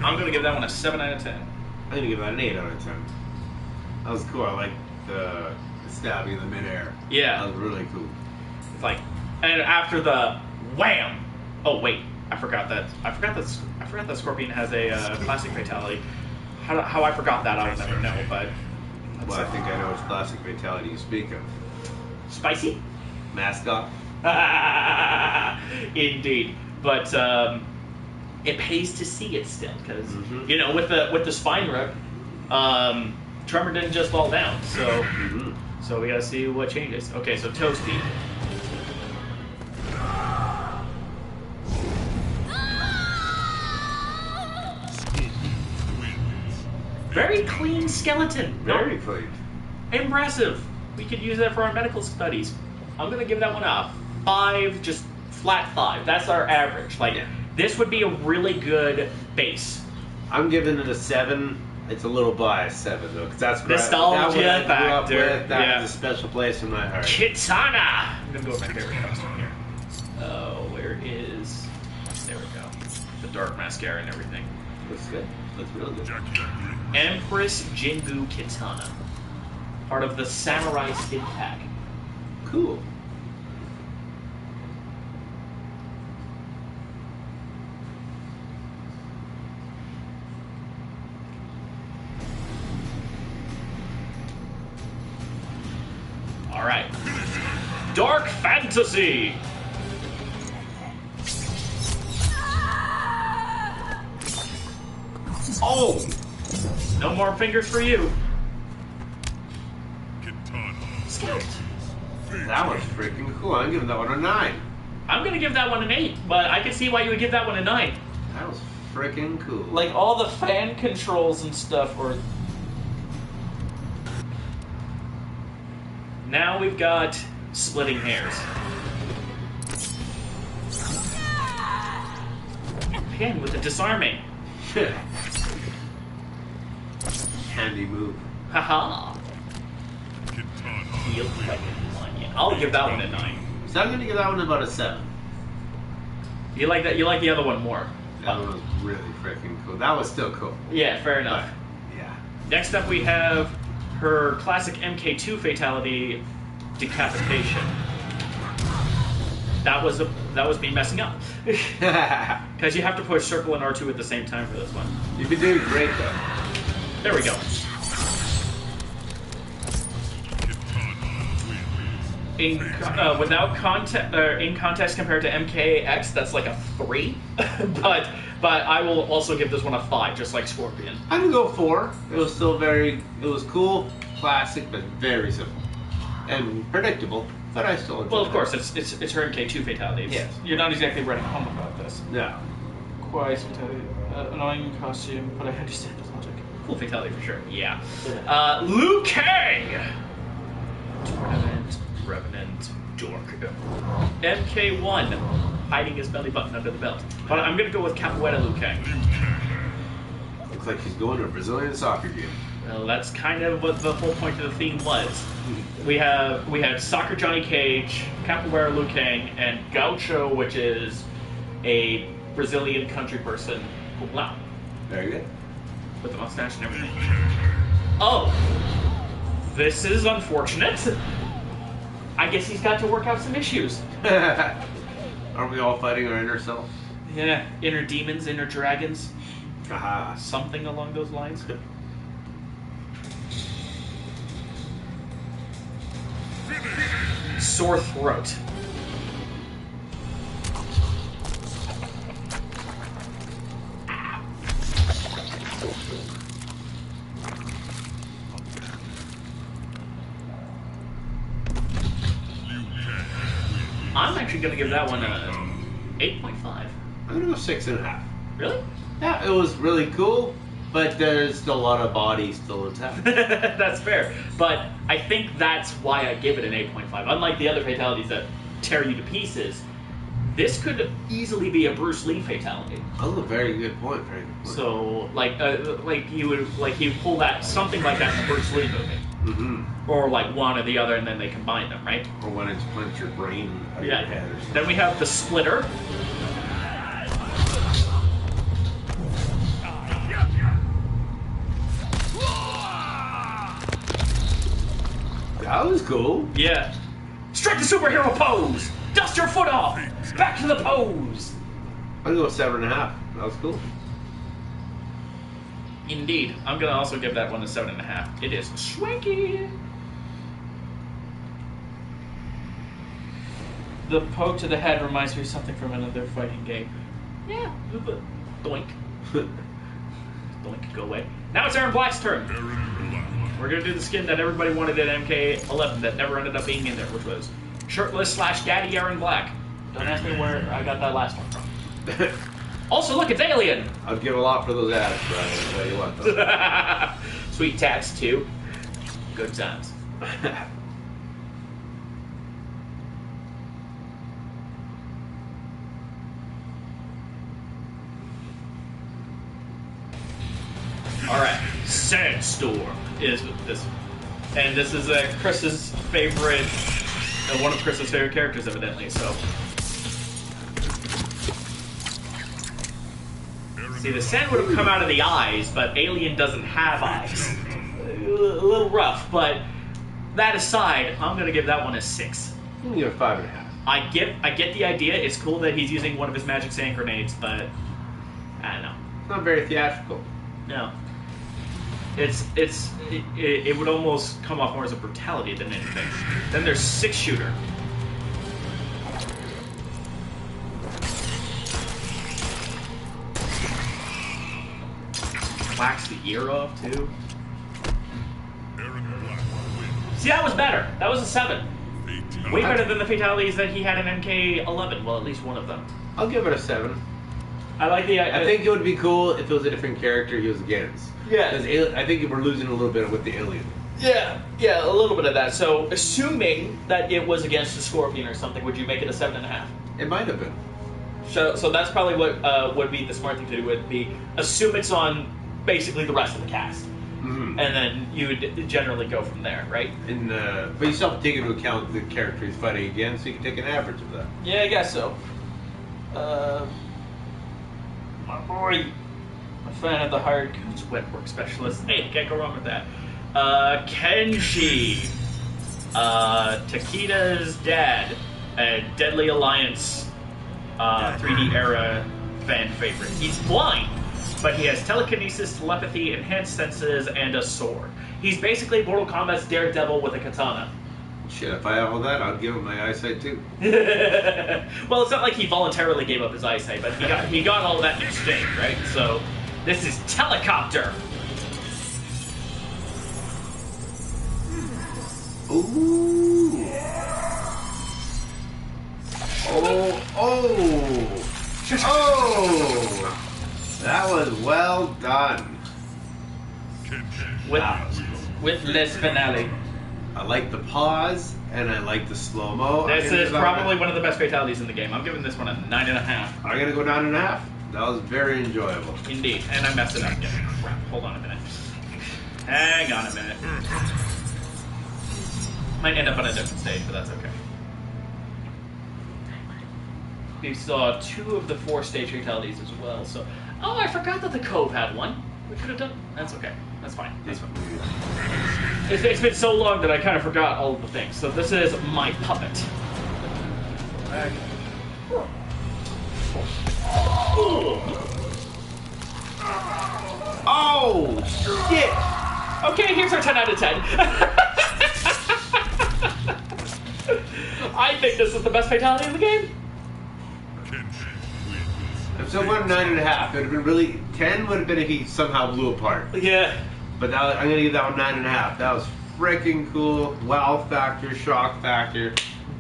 S1: I'm going to give that one a 7 out of 10.
S2: I'm gonna give that an 8 out of 10. That was cool. I like the stabbing in the midair.
S1: Yeah.
S2: That was really cool.
S1: It's like, and after the wham! Oh wait, I forgot that Scorpion has a classic fatality. How I forgot that, I will never know. But
S2: well, I think I know which classic fatality you speak of.
S1: Spicy.
S2: Mascot.
S1: Indeed, but it pays to see it still because you know with the spine rip, Tremor didn't just fall down. So so we gotta see what changes. Okay, so toe speed. Very clean skeleton.
S2: Very clean.
S1: Impressive. We could use that for our medical studies. I'm gonna give that one a 5, just flat 5. That's our average. Like, this would be a really good base.
S2: I'm giving it a 7. It's a little biased 7 though, because that's
S1: nostalgia
S2: that one I grew up
S1: factor.
S2: with. That has a special place in my heart.
S1: Katana. I'm gonna go with my favorite costume here. Oh, where is? There we go. The dark mascara and everything.
S2: Looks good. Looks real good.
S1: Empress Jinbu Katana, part of the Samurai Skin Pack.
S2: Cool.
S1: All right. Dark Fantasy.
S2: Oh!
S1: No more fingers for you.
S3: Katana.
S2: That was freaking cool. I'm giving that one a 9.
S1: I'm gonna give that one an 8, but I can see why you would give that one a 9.
S2: That was freaking cool.
S1: Like, all the fan controls and stuff were... Now we've got splitting hairs. Again, with the disarming.
S2: Handy move.
S1: Haha.
S3: Katana.
S1: feels like a 1. Yeah, I'll give that one a 9.
S2: So I'm going to give that one about a 7.
S1: You like that? You like the other one more?
S2: That one was really freaking cool. That was still cool.
S1: Yeah, fair enough.
S2: But, yeah.
S1: Next up, we have her classic MK2 fatality, decapitation. That was me messing up. Because you have to push circle and R2 at the same time for this one.
S2: You've been doing great though.
S1: There we go. In context compared to MKX, that's like a 3. but I will also give this one a 5, just like Scorpion.
S2: I'm gonna go 4. It was still it was cool, classic, but very simple and predictable. But I still enjoy it.
S1: Well, of course, it's her MK2 fatality.
S2: Yes.
S1: You're not exactly running home about this.
S2: No.
S1: Quite fatality. Annoying costume, but I understand the logic. Cool fatality for sure. Yeah. Liu Kang! Revenant, Dork. MK1, hiding his belly button under the belt. But I'm going to go with Capoeira Liu Kang.
S2: Looks like she's going to a Brazilian soccer game.
S1: Well, that's kind of what the whole point of the theme was. We had Soccer Johnny Cage, Capoeira Liu Kang, and Gaucho, which is a Brazilian country person. Wow.
S2: Very good.
S1: With the mustache and everything. Oh! This is unfortunate. I guess he's got to work out some issues.
S2: Aren't we all fighting our inner self?
S1: Yeah, inner demons, inner dragons.
S2: Aha.
S1: Something along those lines. Sore throat. I'm actually going to give that one a 8.5.
S2: I'm going to go 6.5.
S1: Really?
S2: Yeah, it was really cool, but there's a lot of body still intact.
S1: That's fair. But I think that's why I give it an 8.5. Unlike the other fatalities that tear you to pieces, this could easily be a Bruce Lee fatality.
S2: Oh, very good point. Very good point.
S1: So, like you pull that something like that in a Bruce Lee movie.
S2: Mm-hmm.
S1: Or like one or the other, and then they combine them, right?
S2: Or when it's punch your brain out of your head or something.
S1: Then we have the splitter.
S2: That was cool.
S1: Yeah. Strike the superhero pose! Dust your foot off! Back to the pose!
S2: I'm going to go 7.5. That was cool.
S1: Indeed. I'm going to also give that one a 7.5. It is swanky! The poke to the head reminds me of something from another fighting game. Yeah. Doink. Doink, go away. Now it's Aaron Black's turn. We're going to do the skin that everybody wanted at MK11 that never ended up being in there, which was shirtless / daddy Aaron Black. Don't ask me where I got that last one from. Also, look, it's Alien!
S2: I'd give a lot for those ads, Brian. I'll tell you what, though.
S1: Sweet tats, too. Good times. Alright, Sandstorm is this. And this is Chris's favorite, one of Chris's favorite characters, evidently, so. See, the sand would have come out of the eyes, but Alien doesn't have eyes. A little rough, but that aside, I'm going to give that one a 6.
S2: I'm going to give it 5.5.
S1: I get the idea. It's cool that he's using one of his magic sand grenades, but I don't know.
S2: It's not very theatrical.
S1: No. It would almost come off more as a brutality than anything. Then there's 6-shooter. Wax the ear off too. See, that was better. That was a 7. Way better than the fatalities that he had in MK11. Well, at least one of them.
S2: I'll give it a 7.
S1: I like the.
S2: I think it would be cool if it was a different character he was against.
S1: Yeah.
S2: Because I think we're losing a little bit with the alien.
S1: Yeah, a little bit of that. So, assuming that it was against the Scorpion or something, would you make it a 7.5?
S2: It might have been.
S1: So that's probably what would be the smart thing to do. Would be assume it's on basically the rest of the cast.
S2: Mhm.
S1: and then you would generally go from there, right?
S2: And but you still have to take into account the character he's fighting against, so you can take an average of that.
S1: Yeah, I guess so. My boy, a fan of the hired goods wetwork specialist. Hey, can't go wrong with that. Kenshi, Takita's dad, a Deadly Alliance 3D era fan favorite. He's blind, but he has telekinesis, telepathy, enhanced senses, and a sword. He's basically Mortal Kombat's Daredevil with a katana.
S2: Shit, if I had all that, I'd give him my eyesight too.
S1: Well, it's not like he voluntarily gave up his eyesight, but he got all of that in exchange, right? So, this is Telecopter.
S2: Ooh. Oh! That was well done.
S1: With this finale.
S2: I like the pause, and I like the slow-mo.
S1: This is probably one of the best fatalities in the game. I'm giving this one a 9.5.
S2: I'm gonna go 9.5. That was very enjoyable.
S1: Indeed. And I messed it up again. Crap. Hold on a minute. Hang on a minute. Might end up on a different stage, but that's okay. We saw 2 of the 4 stage fatalities as well, so... Oh, I forgot that the Cove had one. We could have done... That's okay. That's fine. That's fine. It's been so long that I kind of forgot all of the things. So this is my puppet.
S2: Oh, shit!
S1: Okay, here's our 10 out of 10. I think this is the best fatality in the game.
S2: I'm still going 9.5. It would have been really... 10 would have been if he somehow blew apart.
S1: Yeah.
S2: But that, I'm going to give that one 9.5. That was freaking cool. Wow factor, shock factor.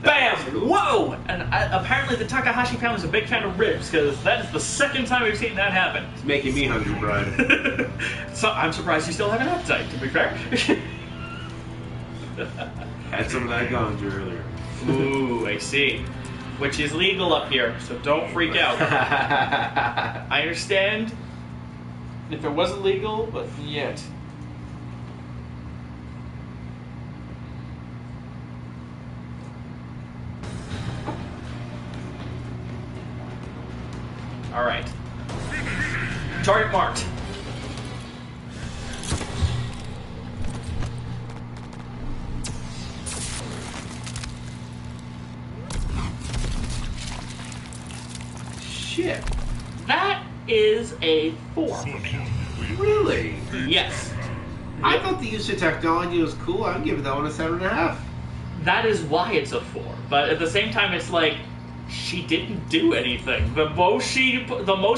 S1: Bam! Whoa! And apparently the Takahashi family is a big fan of ribs, because that is the second time we've seen that happen.
S2: It's making me hungry, Brian.
S1: So I'm surprised you still have an appetite, to be fair.
S2: Had some of that ganja earlier.
S1: Ooh, I see. Which is legal up here, so don't freak out. I understand if it wasn't legal, but yet. Alright. Target marked.
S2: Shit.
S1: That is a 4 for me.
S2: Really?
S1: Yes.
S2: I thought the use of technology was cool. I'd give that one a 7.5.
S1: That is why it's a 4. But at the same time, it's like, she didn't do anything. The most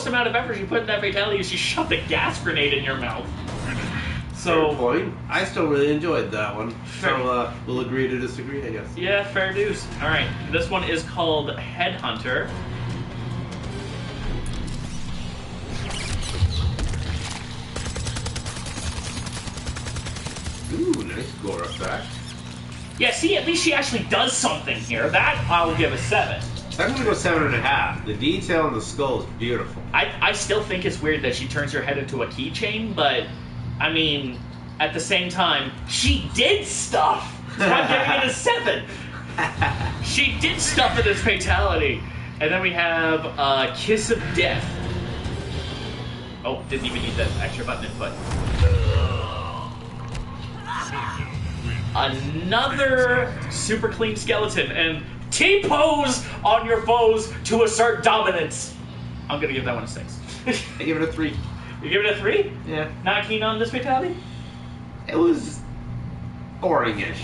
S1: amount of effort she put in that fatality is she shoved a gas grenade in your mouth. So,
S2: fair point. I still really enjoyed that one.
S1: Fair.
S2: So we'll agree to disagree, I guess.
S1: Yeah, fair dues. Alright, this one is called Headhunter.
S2: Ooh, nice gore effect.
S1: Yeah, see, at least she actually does something here. That I'll give a 7.
S2: I'm gonna go 7.5. The detail in the skull is beautiful.
S1: I still think it's weird that she turns her head into a keychain, but, I mean, at the same time, she did stuff! So I'm giving it a 7! She did stuff in this fatality! And then we have Kiss of Death. Oh, didn't even need that extra button input. Another super clean skeleton, and T-pose on your foes to assert dominance. I'm gonna give that one a 6.
S2: I give it a 3.
S1: You give it a 3?
S2: Yeah.
S1: Not keen on this fatality?
S2: It was boring-ish.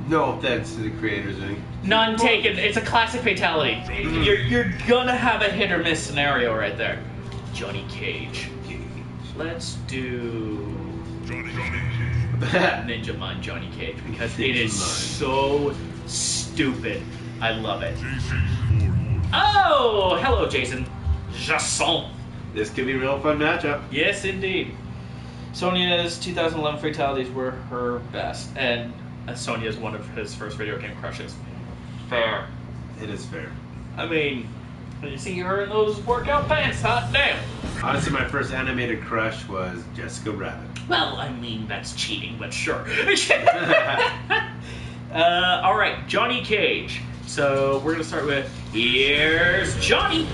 S2: No offense to the creators.
S1: None taken. It's a classic fatality. You're gonna have a hit or miss scenario right there. Johnny Cage. Let's do Ninja Mind Johnny Cage, because it is so stupid. I love it. Oh, hello, Jason. Jason.
S2: This could be a real fun matchup.
S1: Yes, indeed. Sonya's 2011 fatalities were her best, and Sonya is one of his first video game crushes. Fair.
S2: It is fair.
S1: I mean, You see her in those workout pants, hot damn.
S2: Honestly, my first animated crush was Jessica Rabbit.
S1: Well, I mean, that's cheating, but sure. Alright, Johnny Cage. So we're going to start with, here's Johnny.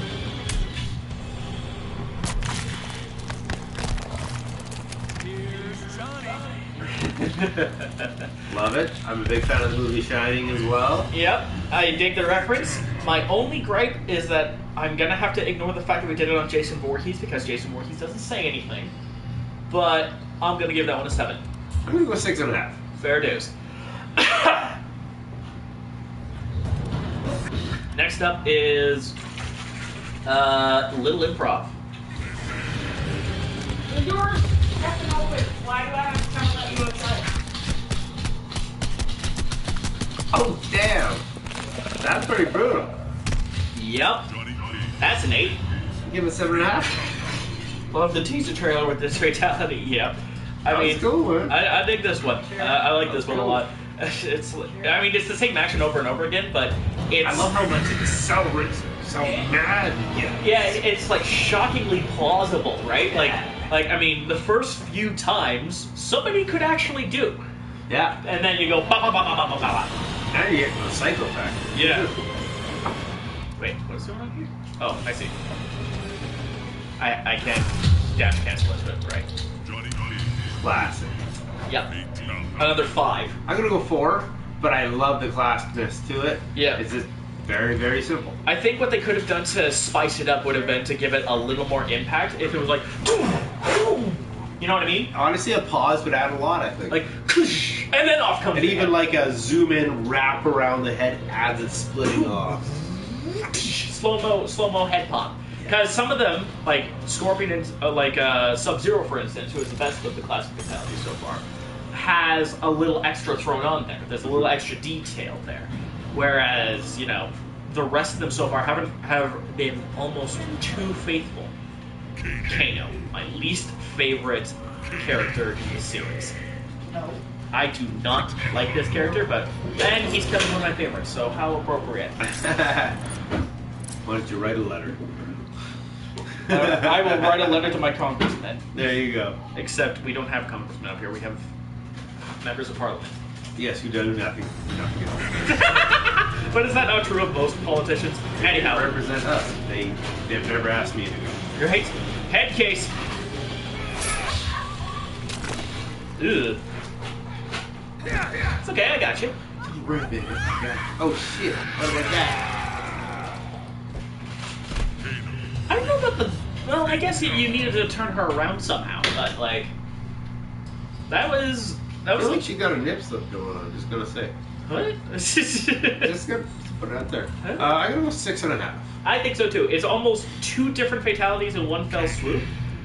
S3: Here's Johnny.
S2: Love it. I'm a big fan of the movie Shining as well.
S1: Yep, I dig the reference. My only gripe is that I'm going to have to ignore the fact that we did it on Jason Voorhees because Jason Voorhees doesn't say anything. But I'm going to give that one a 7.
S2: I'm going to go 6.5.
S1: Fair dues. Next up is Little Improv. The door's fucking open. Why do I have to come let you outside?
S2: Oh, damn. That's pretty brutal.
S1: Yep. That's an 8.
S2: Give it 7.5.
S1: Love the teaser trailer with this fatality. Yep. I mean,
S2: cool, man.
S1: I dig this one. I like this one a lot. It's the same action over and over again, but it's...
S2: I love how much it's so mad.
S1: Yeah, it's like shockingly plausible, right? Like I mean, the first few times somebody could actually do.
S2: Yeah.
S1: And then you go ba ba ba ba ba ba ba.
S2: Now you're getting the psychopath.
S1: Yeah. Wait, what's going on here? Oh, I see. I can't dash cancel it, but right.
S2: Classic.
S1: Yep. Another 5.
S2: I'm gonna go 4, but I love the classicness to it.
S1: Yeah.
S2: It's just very, very simple.
S1: I think what they could have done to spice it up would have been to give it a little more impact. If it was like, you know what I mean?
S2: Honestly, a pause would add a lot, I think.
S1: Like, and then off comes
S2: and
S1: the
S2: even
S1: head.
S2: like a zoom in wrap around the head adds it splitting off.
S1: slow-mo head pop. Because some of them, like Scorpion and Sub-Zero, for instance, who is the best of the classic fatalities so far, has a little extra thrown on there. There's a little extra detail there. Whereas, you know, the rest of them so far have been almost too faithful. Kano, my least favorite character in the series. No. I do not like this character, but then he's killing one of my favorites, so how appropriate.
S2: Why don't you write a letter?
S1: I will write a letter to my congressman.
S2: There you go.
S1: Except we don't have congressmen up here, we have members of parliament.
S2: Yes, who do nothing.
S1: But is that not true of most politicians? Anyhow.
S2: They represent us. They've never asked me to go.
S1: Your head case. Ugh. It's okay, I got you.
S2: Oh shit, what about that?
S1: I don't know about the... Well, I guess you needed to turn her around somehow, but, like... That was...
S2: I feel like she got a nip slip going on, just gonna say.
S1: What?
S2: Just gonna put it out there. I'm gonna go 6.5.
S1: I think so too. It's almost 2 different fatalities in one fell swoop,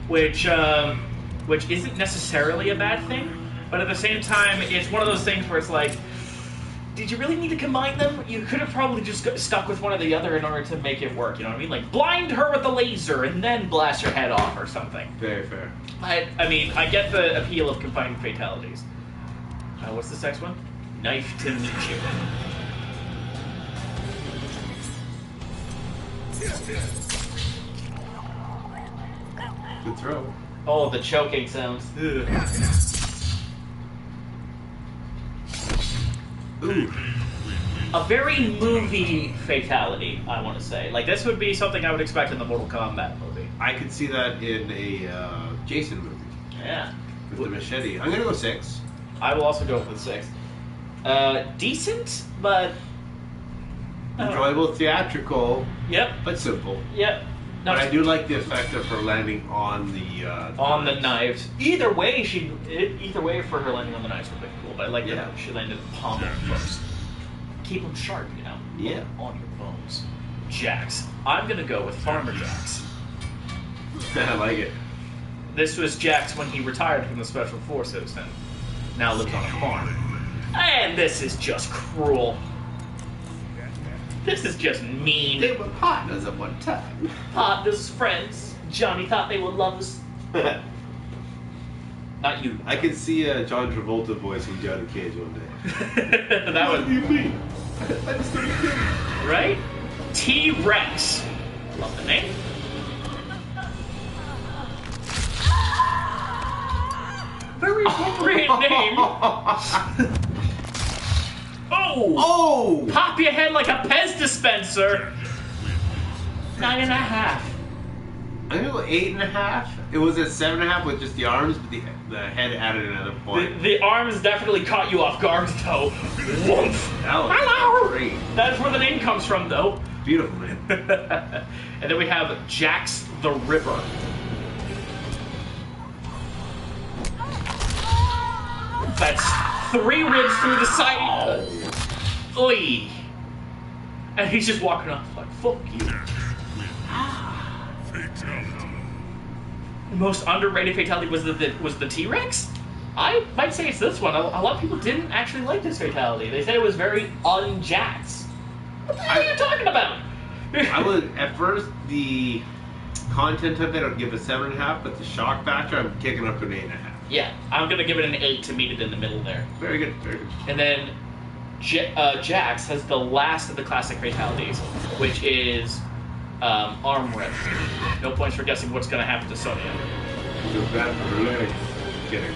S1: which isn't necessarily a bad thing, but at the same time, it's one of those things where it's like, did you really need to combine them? You could have probably just stuck with one or the other in order to make it work, you know what I mean? Like, blind her with a laser and then blast her head off or something.
S2: Very fair.
S1: I mean, I get the appeal of combining fatalities. What's this next one? Knife to meet you.
S2: Good throw.
S1: Oh, the choking sounds. Ugh.
S2: Ooh.
S1: A very movie fatality, I want to say. Like, this would be something I would expect in the Mortal Kombat movie.
S2: I could see that in a Jason movie.
S1: Yeah.
S2: With the machete. I'm gonna go 6.
S1: I will also go with 6. Decent, but...
S2: Enjoyable, theatrical,
S1: Yep.
S2: but simple.
S1: Yep.
S2: But I do like the effect of her landing on the
S1: knives. Either way, for her landing on the knives would be cool. But I like that she landed pommel first. Keep them sharp, you know.
S2: Yeah.
S1: On your bones. Jax. I'm gonna go with Farmer Jax.
S2: I like it.
S1: This was Jax when he retired from the Special Forces and now lives on a farm. And this is just cruel. This is just mean.
S2: They were partners at one time.
S1: Partners, friends. Johnny thought they were lovers. Not you.
S2: I can see John Travolta voicing Johnny Cage one day.
S1: That
S2: What
S1: was...
S2: do you mean? I just don't kill you.
S1: Right? T-Rex. Love the name. Very appropriate name. Oh!
S2: Oh!
S1: Pop your head like a Pez dispenser. 9.5.
S2: I'm gonna go 8.5. It was at 7.5 with just the arms, but the head added another point.
S1: The arms definitely caught you off guard, though. Woof.
S2: That was
S1: Hello!
S2: great.
S1: That's where the name comes from, though.
S2: Beautiful name.
S1: And then we have Jax the Ripper. That's 3 ribs through the side. Oi. And he's just walking off like, fuck you. The most underrated fatality was the T-Rex? I might say it's this one. A lot of people didn't actually like this fatality. They said it was very un-Jax. What the hell are you talking about?
S2: I would, at first, the content of it, I'd give it 7.5, but the shock factor, I'm kicking up to an 8.5.
S1: Yeah, I'm going to give it an 8 to meet it in the middle there.
S2: Very good, very good.
S1: And then Jax has the last of the classic fatalities, which is arm rip. No points for guessing what's going to happen to Sonya.
S2: Feel bad for her leg. Kidding.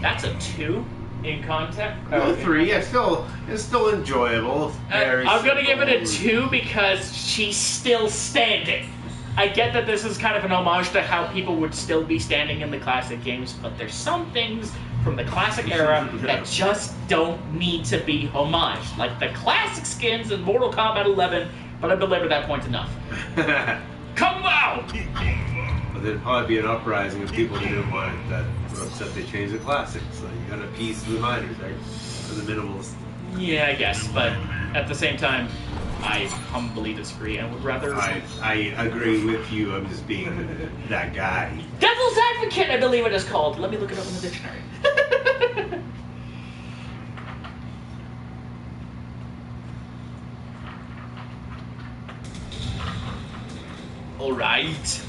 S1: That's a 2 in content.
S2: Oh, 3. Yeah, it's still enjoyable. Very
S1: I'm going to give it a
S2: simple.
S1: 2 because she's still standing. I get that this is kind of an homage to how people would still be standing in the classic games, but there's some things from the classic era that just don't need to be homaged. Like the classic skins in Mortal Kombat 11, but I've delivered that point enough. Come out!
S2: But there'd probably be an uprising of people who didn't want it, that were upset they changed the classics. So you got to appease the miners, right? For the minimalists.
S1: Yeah, I guess, but at the same time, I humbly disagree and would rather...
S2: I agree with you. I'm just being that guy.
S1: Devil's Advocate, I believe it is called. Let me look it up in the dictionary. Alright.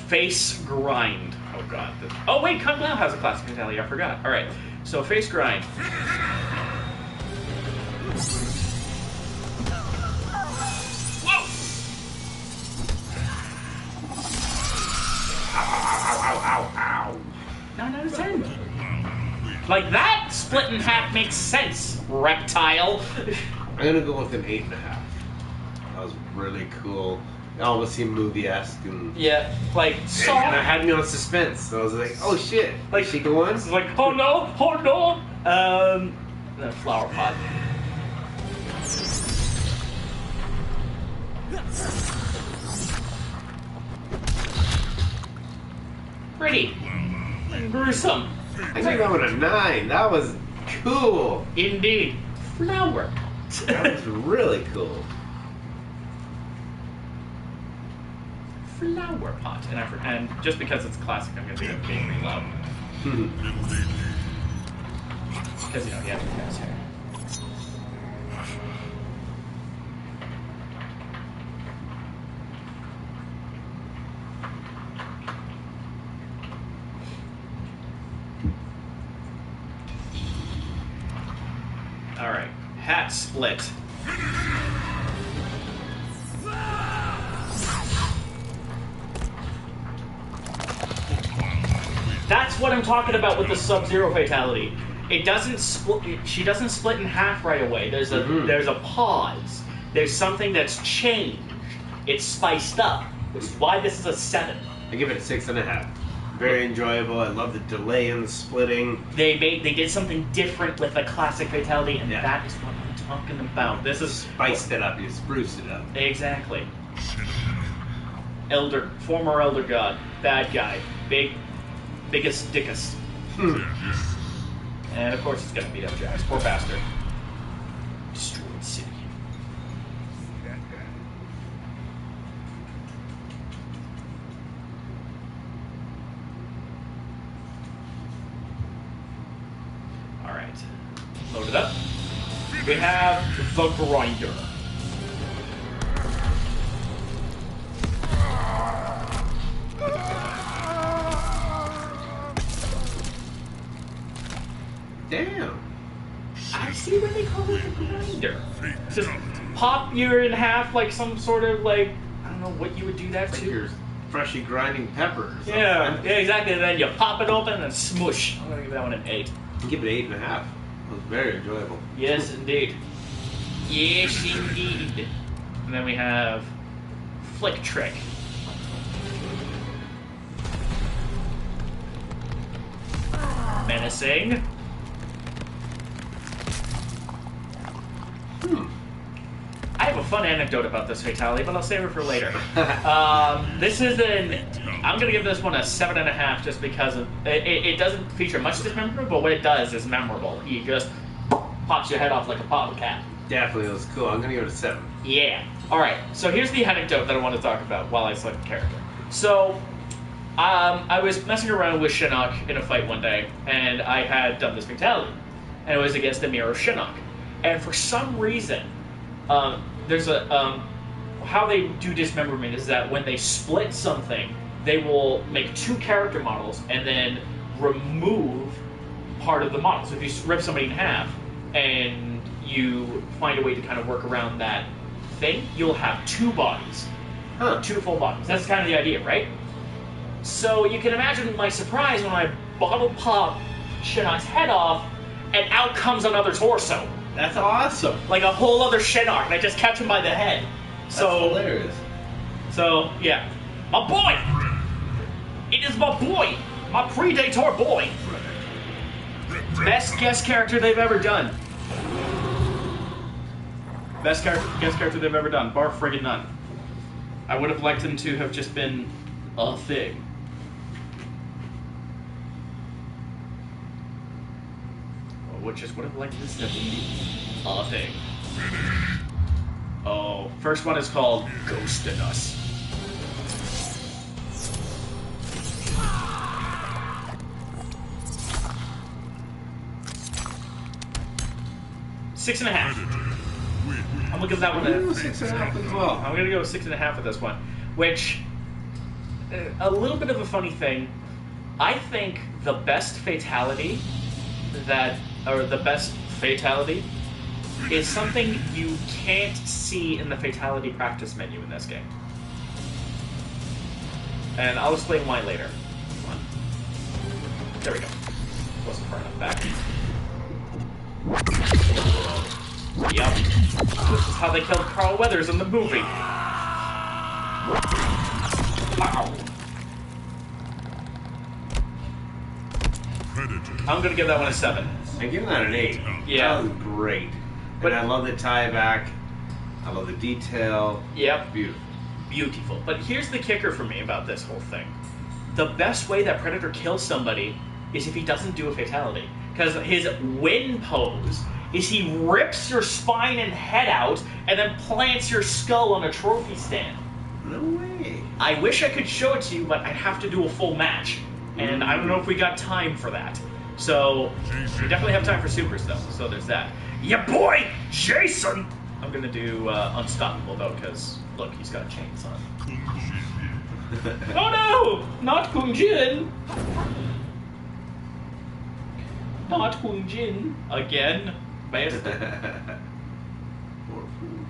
S1: Face Grind. Oh god. Oh wait, Kung Lao has a classic fatality, I forgot. Alright, so Face Grind. Whoa! Ow. 9 out of 10. Like that split in half makes sense, reptile.
S2: I'm gonna go with an 8.5. That was really cool. It almost seemed movie-esque and
S1: Yeah, like Saw.
S2: and it had me on suspense. So I was like, oh shit, like she go on?
S1: It's like, oh no. The flower pot. Pretty. And gruesome.
S2: I think that one a 9. That was cool.
S1: Indeed. Flower pot.
S2: That was really cool.
S1: Flower pot. And just because it's classic, I'm going to do it being really loud. Because, you know, he has his hair. Alright. Hat split. That's what I'm talking about with the Sub-Zero fatality. It doesn't split. She doesn't split in half right away. There's a pause. There's something that's changed. It's spiced up, which is why this is a 7.
S2: I give it a 6.5. Very enjoyable. I love the delay in the splitting.
S1: They did something different with the classic fatality, and that is what I'm talking about. This is
S2: Spiced it up. You spruced it up.
S1: Exactly. Former elder god, bad guy, biggest dickus. And of course it's gonna beat up Jax. Poor bastard. Destroyed city. Alright. Load it up. We have the Grinder.
S2: Damn.
S1: I see why they call it the grinder. Just pop you in half like some sort of like, I don't know what you would do that
S2: Like
S1: to.
S2: you're freshly grinding peppers.
S1: Yeah, exactly. And then you pop it open and smush. I'm gonna give that one an 8.
S2: Give it 8.5. It was very enjoyable.
S1: Yes, indeed. Yes, indeed. And then we have Flick Trick. Menacing. I have a fun anecdote about this fatality, but I'll save it for later. This is I'm going to give this one a 7.5 just because it doesn't feature much dismemberment, but what it does is memorable. He just pops your head off like a bottle cap.
S2: Definitely was cool. I'm going to give it a 7.
S1: Yeah. Alright, so here's the anecdote that I want to talk about while I select a character. So, I was messing around with Chinook in a fight one day, and I had done this fatality. And it was against the mirror Chinook. And for some reason, there's how they do dismemberment is that when they split something, they will make 2 character models and then remove part of the model. So if you rip somebody in half and you find a way to kind of work around that thing, you'll have 2 bodies. 2 full bodies. That's kind of the idea, right? So you can imagine my surprise when I bottle pop Chinook's head off and out comes another torso.
S2: That's awesome.
S1: Like a whole other Chinook, and I just catch him by the head.
S2: That's hilarious.
S1: So, yeah. My boy! It is my boy! My Predator boy! Best guest character they've ever done. Best guest character they've ever done, bar friggin' none. I would have liked him to have just been a thing. Would have liked this to be a thing. Oh, first one is called Ghosting Us. Six and a half. I'm gonna give that one a
S2: 6.5 as well.
S1: I'm gonna go 6.5 with this one, which a little bit of a funny thing. I think the best fatality is something you can't see in the fatality practice menu in this game. And I'll explain why later. There we go. Wasn't far enough back. Yep. This is how they killed Carl Weathers in the movie. Wow. I'm gonna give that one a 7.
S2: I give that an 8.
S1: Yeah.
S2: That was great.
S1: But
S2: I love the tie back. I love the detail.
S1: Yep.
S2: Beautiful.
S1: Beautiful. But here's the kicker for me about this whole thing. The best way that Predator kills somebody is if he doesn't do a fatality. Because his win pose is he rips your spine and head out and then plants your skull on a trophy stand.
S2: No way.
S1: I wish I could show it to you, but I'd have to do a full match. And I don't know if we got time for that. So, we definitely have time for supers, though. So there's that. Ya boy, Jason! I'm gonna do Unstoppable, though, because, look, he's got chains on. Oh no! Not Kung Jin! Not Kung Jin. Again. Bastard.
S2: Poor fool.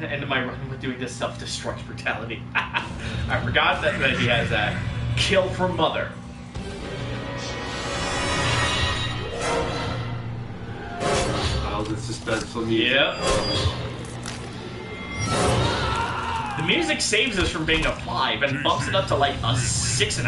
S1: End of my run with doing this self-destruct brutality. I forgot that he has that. Kill for Mother.
S2: Oh, the suspenseful music.
S1: Yep. The music saves us from being a 5 and bumps it up to like a 6.5.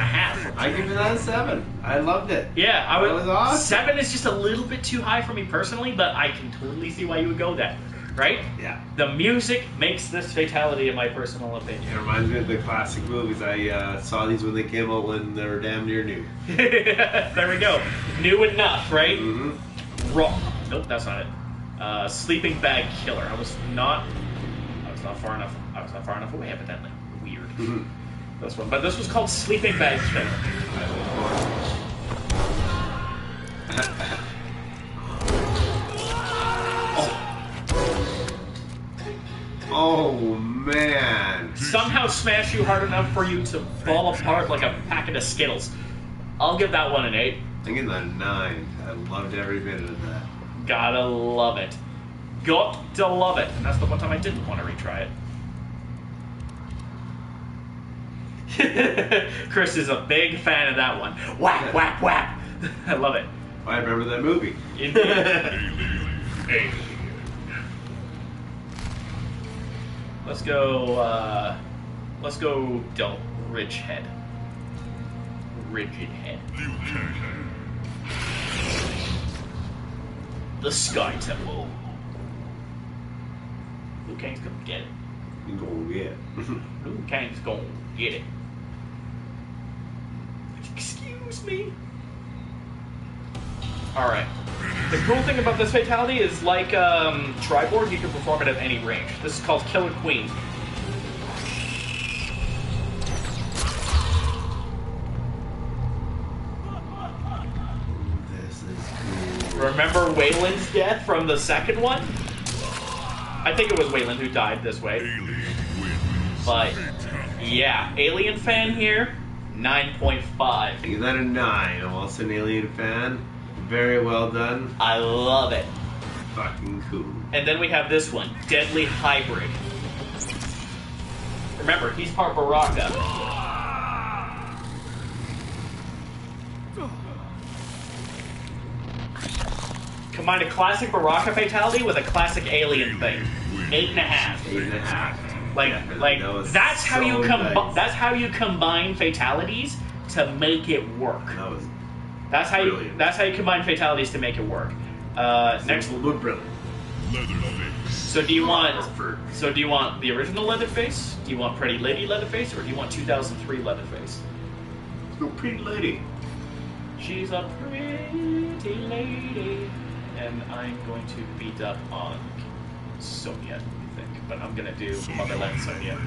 S2: I give it a 7. I loved it.
S1: Yeah,
S2: That was awesome.
S1: 7 is just a little bit too high for me personally, but I can totally see why you would go there. Right?
S2: Yeah.
S1: The music makes this fatality, in my personal opinion.
S2: It reminds me of the classic movies. I saw these when they came out when they were damn near new.
S1: There we go. New enough, right?
S2: Mm-hmm.
S1: Wrong. Nope, that's not it. Sleeping Bag Killer. I was not far enough away, evidently. Weird.
S2: Mm-hmm.
S1: This one. But this was called Sleeping Bag Killer.
S2: Oh, man.
S1: Somehow smash you hard enough for you to fall apart like a packet of Skittles. I'll give that one an 8.
S2: I'm getting that a 9. I loved every bit of that.
S1: Gotta love it. Got to love it. And that's the one time I didn't want to retry it. Chris is a big fan of that one. Whack, whack, whack. I love it.
S2: I remember that movie.
S1: Indeed. Let's go Ridge Head. Rigid Head. The Sky Temple. Liu Kang's gonna get it.
S2: You gonna get it.
S1: Liu Kang's gonna get it. Excuse me. Alright. The cool thing about this fatality is, like Triborg, you can perform it at any range. This is called Killer Queen.
S2: This is cool.
S1: Remember Wayland's death from the second one? I think it was Wayland who died this way. But, yeah. Alien fan here, 9.5.
S2: I give that a 9. I'm also an Alien fan. Very well done.
S1: I love it.
S2: Fucking cool.
S1: And then we have this one, Deadly Hybrid. Remember, he's part Baraka. Combine a classic Baraka fatality with a classic alien thing. 8.5.
S2: 8.5.
S1: Like that's how you
S2: nice.
S1: That's how you combine fatalities to make it work.
S2: That was
S1: That's how
S2: brilliant.
S1: you combine fatalities to make it work. Next,
S2: brilliant.
S1: so do you want the original Leatherface? Do you want Pretty Lady Leatherface, or do you want 2003 Leatherface?
S2: No, pretty lady.
S1: She's a pretty lady, and I'm going to beat up on Sonya, I think, but I'm gonna do Motherland Sonya.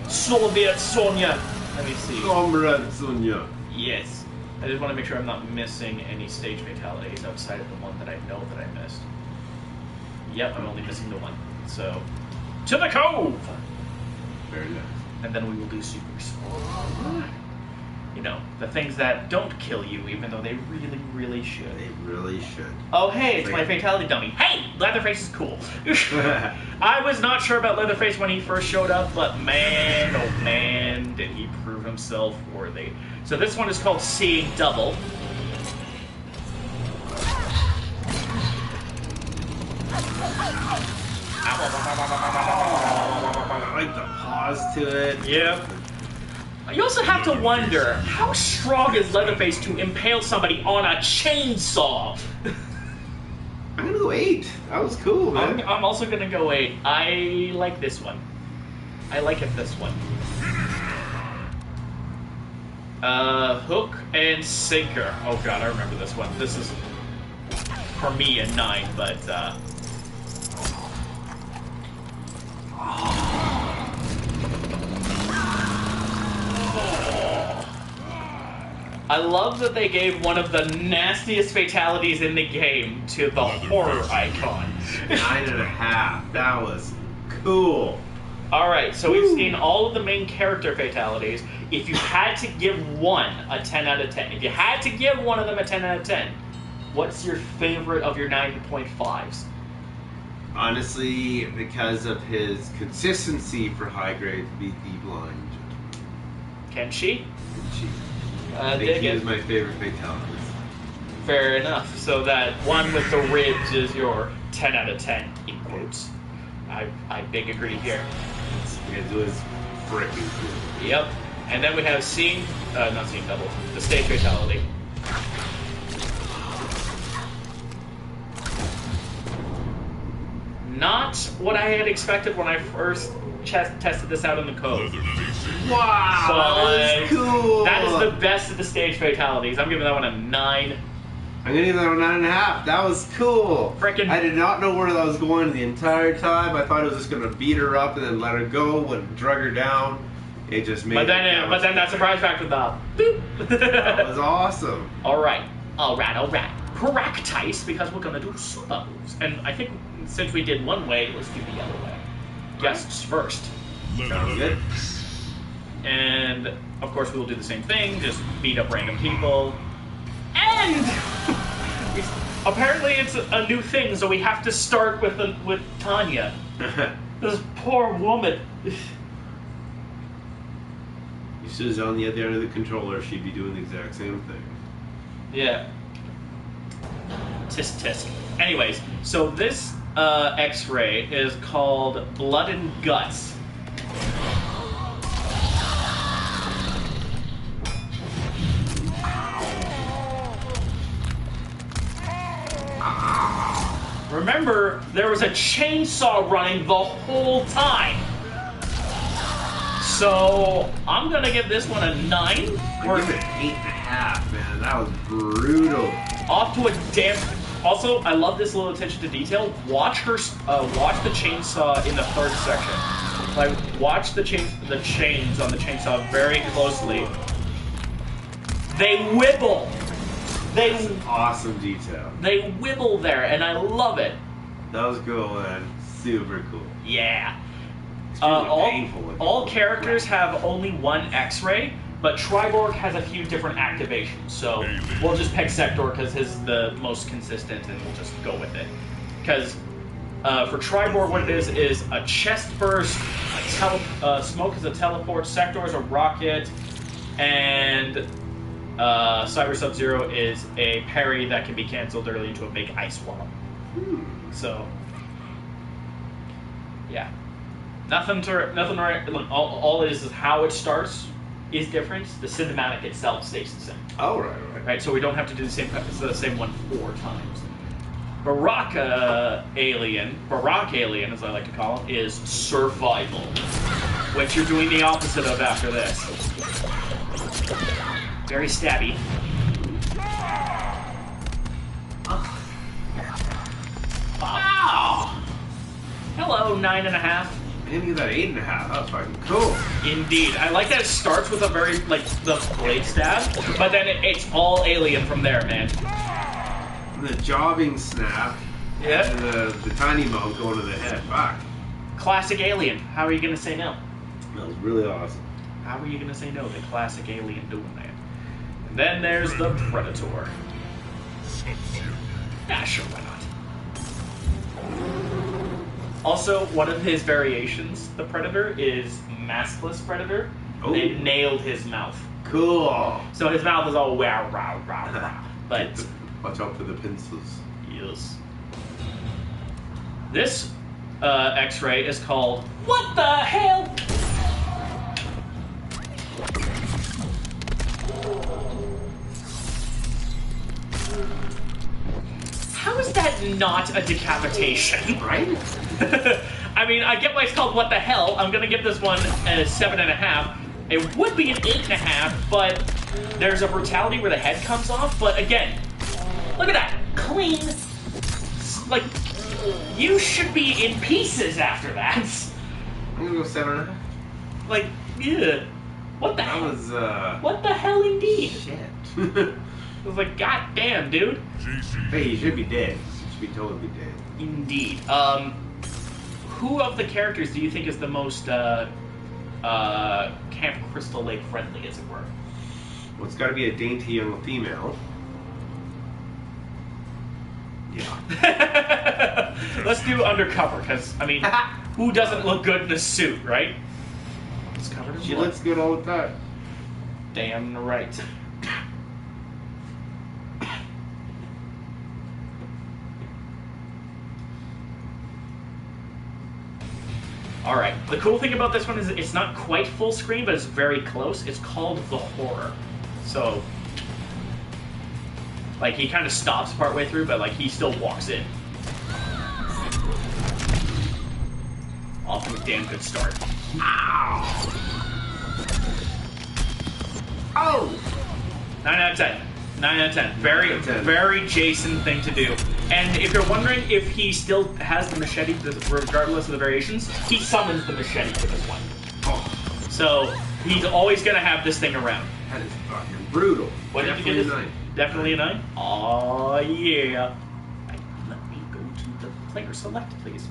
S1: Soviet Sonya. Let me see.
S2: Comrade Sonya.
S1: Yes. I just want to make sure I'm not missing any stage fatalities outside of the one that I know that I missed. Yep, I'm only missing the one. So, to the cove!
S2: Very nice.
S1: And then we will do supers. You know, the things that don't kill you, even though they really, really should.
S2: They really should.
S1: Oh, hey, it's my fatality dummy. Hey, Leatherface is cool. I was not sure about Leatherface when he first showed up, but man, oh man, did he prove himself worthy. So this one is called Seeing Double.
S2: I like the pause to it.
S1: Yep. You also have to wonder, how strong is Leatherface to impale somebody on a chainsaw?
S2: I'm gonna go 8. That was cool, man.
S1: I'm also gonna go 8. I like this one. I like it this one. Hook and Sinker. Oh god, I remember this one. This is, for me, a 9, but, I love that they gave one of the nastiest fatalities in the game to the horror icon.
S2: 9.5. That was cool.
S1: Alright, so we've seen all of the main character fatalities. If you had to give one a 10 out of 10, if you had to give one of them a 10 out of 10, what's your favorite of your 9.5s?
S2: Honestly, because of his consistency for high grade, be the blind.
S1: Kenshi?
S2: I think he is my favorite fatalities.
S1: Fair enough. So that one with the ribs is your 10 out of 10, in quotes. I big agree here.
S2: It was freaking cool.
S1: Yep. And then we have not Seeing Double, the stage fatality. Not what I had expected when I first tested this out in the code.
S2: Wow, that was cool.
S1: That is the best of the stage fatalities. I'm giving that one a 9.
S2: I'm gonna give that one 9.5. That was cool.
S1: Frickin'
S2: I did not know where that was going the entire time. I thought it was just gonna beat her up and then let her go. When it drug her down, it just made.
S1: But then that surprise factor, the boop.
S2: That was awesome.
S1: All right. Practice, because we're gonna do super moves, and I think since we did one way, let's do the other way. Guests first.
S2: Sounds good.
S1: And of course, we will do the same thing. Just beat up random people. And end! Apparently it's a new thing, so we have to start with Tanya. This poor woman.
S2: If she was on the other end of the controller, she'd be doing the exact same thing.
S1: Yeah. Tisk tisk. Anyways, so this X-ray is called Blood and Guts. Remember, there was a chainsaw running the whole time. So, I'm going to give this one a 9.
S2: I give it an 8.5, man. That was brutal.
S1: Off to a damn... Also, I love this little attention to detail. Watch the chainsaw in the third section. Like, watch the chains on the chainsaw very closely. They wibble.
S2: That's an awesome detail.
S1: They wibble there, and I love it.
S2: That was cool, man. Super cool.
S1: Yeah.
S2: Painful.
S1: All characters have only one X-ray, but Triborg has a few different activations. So we'll just pick Sector because his is the most consistent, and we'll just go with it. Because for Triborg, what it is a chest burst, smoke is a teleport, Sector is a rocket, and Cyber Sub-Zero is a parry that can be canceled early into a big ice wall. So, yeah. Nothing right. All it is how it starts is different. The cinematic itself stays the same.
S2: Oh, right.
S1: Right, so we don't have to do the same one 4 times. Barak Alien, as I like to call him, is survival, which you're doing the opposite of after this. Very stabby. Wow! Hello, 9.5.
S2: Man, you got 8.5. That was fucking cool.
S1: Indeed. I like that it starts with a very, the blade stab, but then it's all alien from there, man.
S2: The jobbing snap.
S1: Yeah.
S2: And the tiny monk going to the head. Fuck.
S1: Classic Alien. How are you going to say no?
S2: That was really awesome.
S1: How are you going to say no? The classic Alien doing that. And then there's the Predator. Yeah, sure, why not? Also, one of his variations, the Predator, is maskless Predator.
S2: Ooh.
S1: They nailed his mouth.
S2: Cool.
S1: So his mouth is all wow, wow, wow, wow. But
S2: watch out for the pincers.
S1: yes. This X-ray is called What the Hell? How is that not a decapitation?
S2: Right?
S1: I mean, I get why it's called What the Hell. I'm gonna give this one a 7.5. It would be an 8.5, but there's a brutality where the head comes off. But again, look at that. Clean. Like, you should be in pieces after that.
S2: I'm gonna go 7.5.
S1: Like, yeah. What the hell?
S2: That was,
S1: What the hell indeed?
S2: shit.
S1: I was like, God damn, dude.
S2: Hey, you should be dead. You should be totally dead.
S1: Indeed. Who of the characters do you think is the most Camp Crystal Lake friendly, as it were?
S2: Well, it's got to be a dainty young female. Yeah.
S1: Let's do undercover, because, I mean, who doesn't look good in a suit, right? It's covered in
S2: She
S1: blood.
S2: looks good all the time.
S1: Damn right. Alright, the cool thing about this one is it's not quite full screen, but it's very close. It's called The Horror. So, like, he kind of stops partway through, but, like, he still walks in. Off to a damn good start. Ow! Oh! 9 out of 10. 9 out of 10. Very,
S2: 10.
S1: very Jason thing to do. And if you're wondering if he still has the machete, regardless of the variations, he summons the machete for this one.
S2: Oh,
S1: So he's always going to have this thing around.
S2: that is fucking brutal.
S1: What did you give this? Definitely a 9? Oh yeah. Let me go to the player select, please.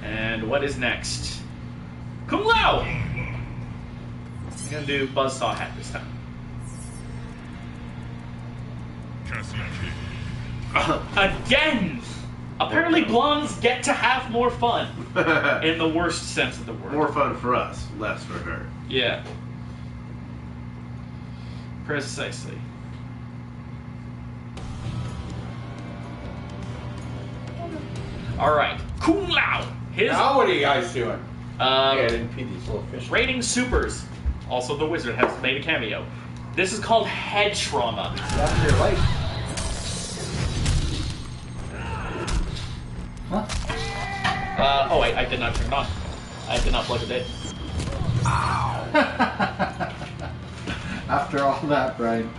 S1: And what is next? Kung Lao! I'm gonna do Buzzsaw Hat this time.
S3: Cassie Cage.
S1: Again! Apparently blondes get to have more fun. In the worst sense of the word.
S2: More fun for us, less for her.
S1: Yeah. Precisely. Alright. Kung Lao!
S4: Now what are you guys doing?
S1: I
S4: didn't feed these little fish.
S1: Raiding Supers. Also, the wizard has made a cameo. This is called Head Trauma.
S4: That's your life. Huh?
S1: I did not turn it on. I did not plug it in.
S4: After all that, Brian.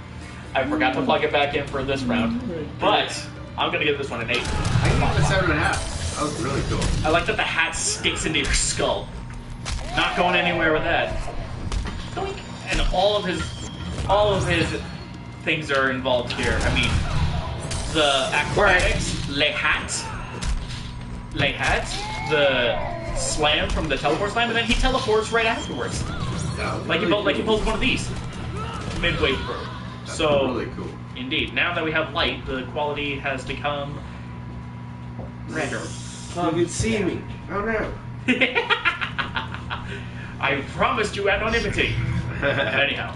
S1: I forgot to plug it back in for this round. But, I'm gonna give this one an 8.
S2: I can give it a 7.5. That was really cool.
S1: I like that the hat sticks into your skull. Not going anywhere with that. Doink. And all of his things are involved here. I mean, the acrobatics, le hat, the slam from the teleport slam, and then he teleports right afterwards.
S2: Yeah,
S1: Like he pulls one of these midway through.
S2: That's
S1: So
S2: really cool.
S1: indeed, now that we have light, the quality has become redder.
S2: Oh, you can see me. Oh no.
S1: I promised you anonymity. Anyhow,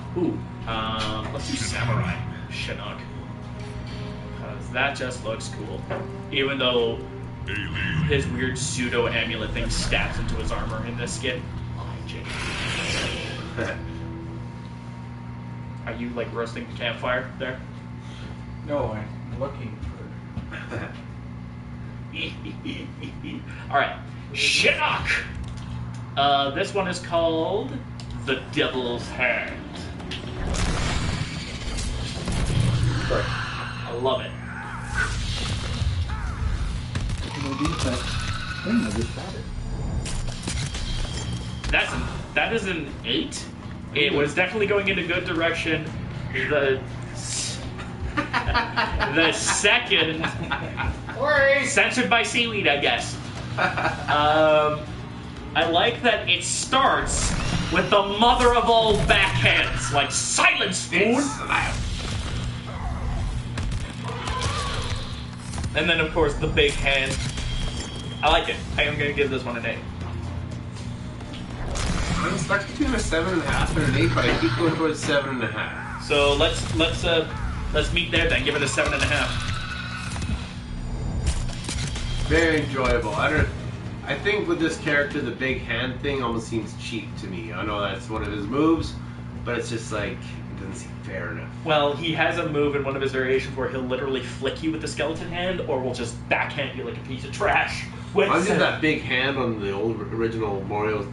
S1: let's do Samurai Chinook. Because that just looks cool. Even though his weird pseudo amulet thing stabs into his armor in this skin. Are you like roasting the campfire there?
S4: No, I'm looking for.
S1: Alright, Chinook! This one is called The Devil's Hand.
S4: Sorry.
S1: I love it.
S4: No defense. Thing I just got it.
S1: That is an 8. It was definitely going in a good direction. The second, censored by seaweed, I guess. I like that it starts with the mother of all backhands, like silence, fool. And then, of course, the big hand. I like it. I am going to give this one an 8.
S2: I'm stuck between a 7.5 and an 8, but I keep going towards 7.5.
S1: So let's meet there then. Give it a 7.5.
S2: Very enjoyable. I think with this character, the big hand thing almost seems cheap to me. I know that's one of his moves, but it's just like, it doesn't seem fair enough.
S1: Well, he has a move in one of his variations where he'll literally flick you with the skeleton hand, or will just backhand you like a piece of trash.
S2: I did that big hand on the old original Mario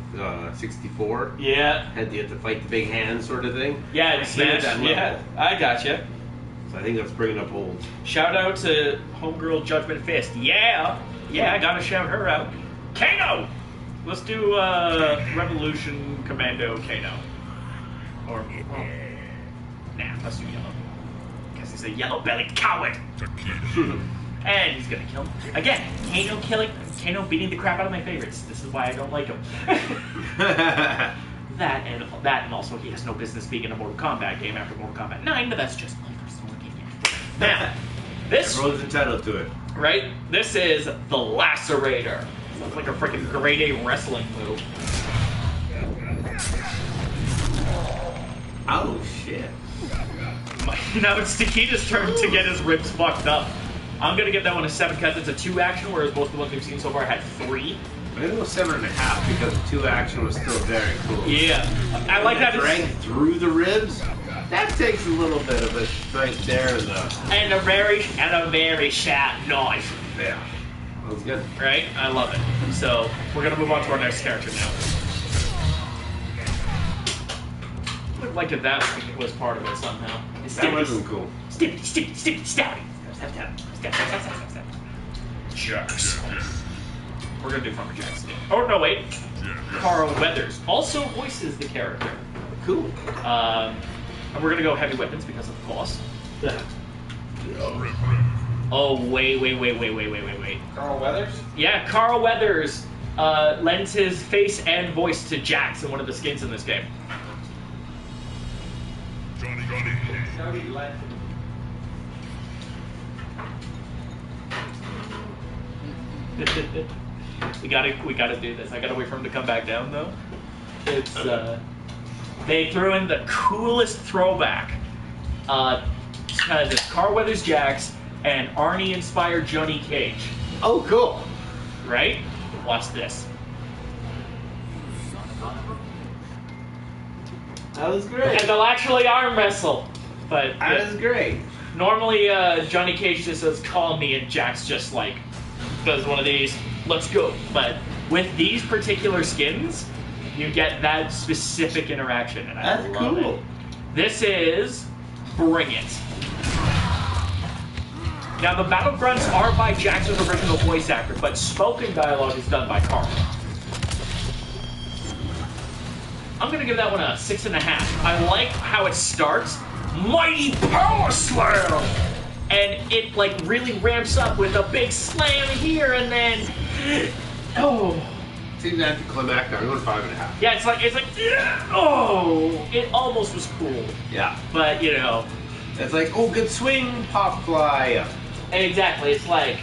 S2: 64.
S1: Yeah.
S2: You had to fight the big hand sort of thing.
S1: Yeah,
S2: I
S1: and
S2: hated
S1: smash.
S2: that level.
S1: Yeah, I gotcha.
S2: So I think that's bringing up old.
S1: Shout out to Homegirl Judgment Fist. Yeah, I gotta shout her out. Kano! Let's do Revolution Commando Kano. Or, well, nah, let's do yellow. Because he's a yellow-bellied coward.
S3: Takita.
S1: And he's gonna kill him. Again, Kano beating the crap out of my favorites. This is why I don't like him. That and also he has no business being in a Mortal Kombat game after Mortal Kombat 9, but that's just my personal opinion. Now, this...
S2: Everyone's entitled to it.
S1: Right? This is the Lacerator. Sounds like a freaking grade A wrestling move.
S2: Oh, shit.
S1: Now it's Takita's turn to get his ribs fucked up. I'm gonna give that one a 7 because it's a 2 action, whereas most of the ones we've seen so far had 3.
S2: I'm gonna go 7.5 because the 2 action was still very cool.
S1: Yeah. I like that.
S2: Drag through the ribs. That takes a little bit of a strength there,
S1: And a very sharp knife.
S2: Yeah, that was good.
S1: Right? I love it. So we're gonna move on to our next character now. I would like if that was part of it somehow.
S2: That wasn't cool.
S1: Stab. Jerks. We're gonna do Farmer Jacks again. Oh no, wait. Carl Weathers also voices the character.
S2: Cool.
S1: And we're gonna go heavy weapons because of course. Oh wait.
S4: Carl Weathers?
S1: Yeah, Carl Weathers lends his face and voice to Jax in one of the skins in this game. we gotta do this. I gotta wait for him to come back down though. It's they threw in the coolest throwback. It's Carl Weathers Jax and Arnie inspired Johnny Cage.
S2: Oh, cool.
S1: Right? Watch this.
S2: That was great.
S1: And they'll actually arm wrestle. But
S2: That was great.
S1: normally Johnny Cage just says, "Call me," and Jax just like does one of these, "Let's go." But with these particular skins, you get that specific interaction, and I
S2: That's
S1: love
S2: cool.
S1: it. This is Bring It. Now the battle grunts are by Jax's original voice actor, but spoken dialogue is done by Carl. I'm gonna give that one a 6.5. I like how it starts, mighty power slam, and it like really ramps up with a big slam here, and then
S2: Seems anticlimactic. I'm going 5.5.
S1: yeah, it's like it almost was cool,
S2: Yeah.
S1: but you know,
S2: It's like, oh, good swing, pop fly.
S1: exactly. It's like,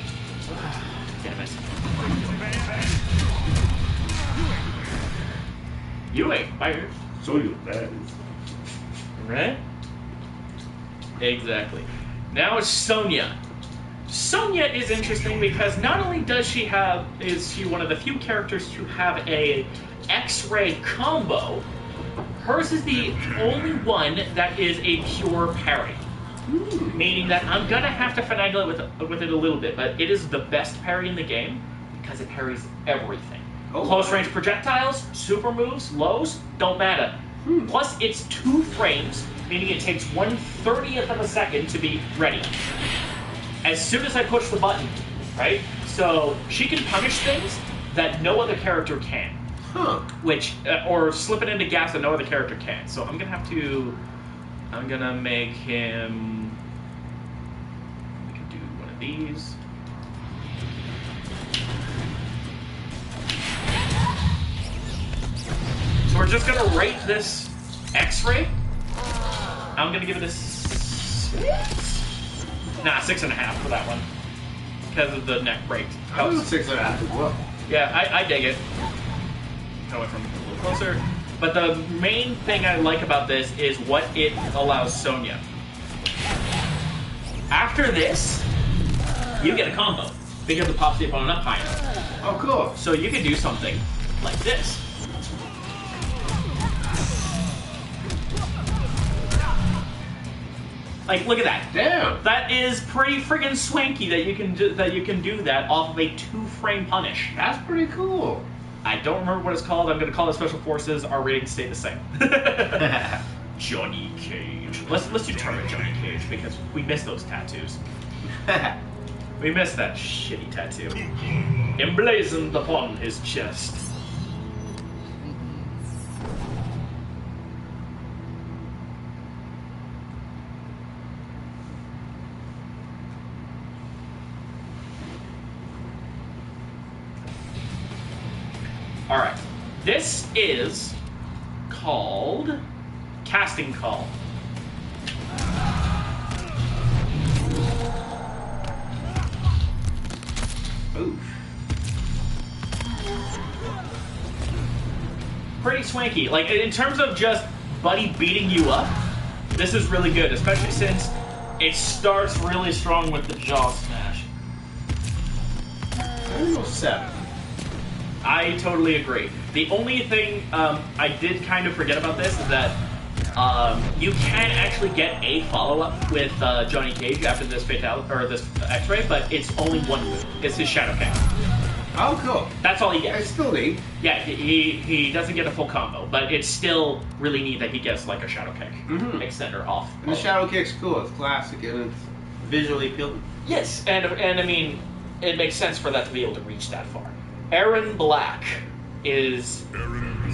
S1: damn it. You ain't fired.
S4: So you bad.
S1: Right? Exactly. Now it's Sonya. Sonya is interesting because not only is she one of the few characters to have a X-ray combo, hers is the only one that is a pure parry. Meaning that I'm gonna have to finagle it with it a little bit, but it is the best parry in the game because it parries everything.
S2: Oh,
S1: Close range projectiles, super moves, lows, don't matter. Plus, it's 2 frames, meaning it takes 1/30th of a second to be ready. As soon as I push the button, right? So she can punish things that no other character can,
S2: Huh.
S1: or slip it into gas that no other character can. So I'm gonna make him. We can do one of these. So we're just gonna rate this X-ray. I'm gonna give it a 6.5 for that one because of the neck break.
S2: I was 6.5 as well.
S1: Yeah, I dig it. I went from a little closer. But the main thing I like about this is what it allows Sonya. After this, you get a combo because it pops the opponent up higher.
S2: Oh, cool.
S1: So you can do something like this. Like, look at that.
S2: Damn.
S1: That is pretty friggin' swanky that you can do that off of a 2-frame punish.
S2: That's pretty cool.
S1: I don't remember what it's called. I'm going to call it Special Forces. Our ratings stay the same. Johnny Cage. Let's do Tournament Johnny Cage because we miss those tattoos. We miss that shitty tattoo emblazoned upon his chest. Alright, this is called Casting Call.
S2: Oof.
S1: Pretty swanky. Like, in terms of just Buddy beating you up, this is really good, especially since it starts really strong with the jaw smash.
S2: Almost 7.
S1: I totally agree. The only thing I did kind of forget about this is that you can actually get a follow-up with Johnny Cage after this Fatality or this X-ray, but it's only one move. It's his Shadow Kick.
S2: Oh, cool.
S1: That's all he
S2: I
S1: gets.
S2: still need.
S1: Yeah, he doesn't get a full combo, but it's still really neat that he gets like a Shadow Kick extender off.
S2: And the Shadow Kick's cool. It's classic and it's visually appealing.
S1: Yes, and I mean, it makes sense for that to be able to reach that far. Aaron Black is,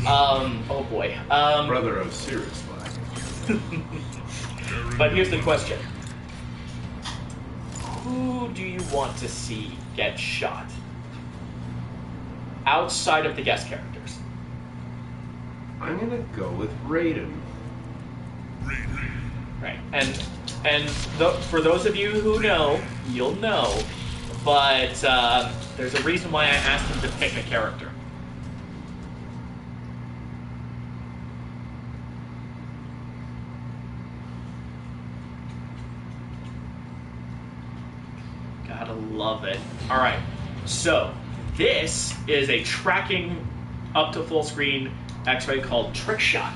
S1: oh boy.
S2: Brother of Sirius Black.
S1: But here's the question. Who do you want to see get shot? Outside of the guest characters.
S2: I'm gonna go with Raiden.
S1: Right. And for those of you who know, you'll know. But there's a reason why I asked him to pick a character. Gotta love it. All right. So this is a tracking up to full screen X-ray called Trick Shot.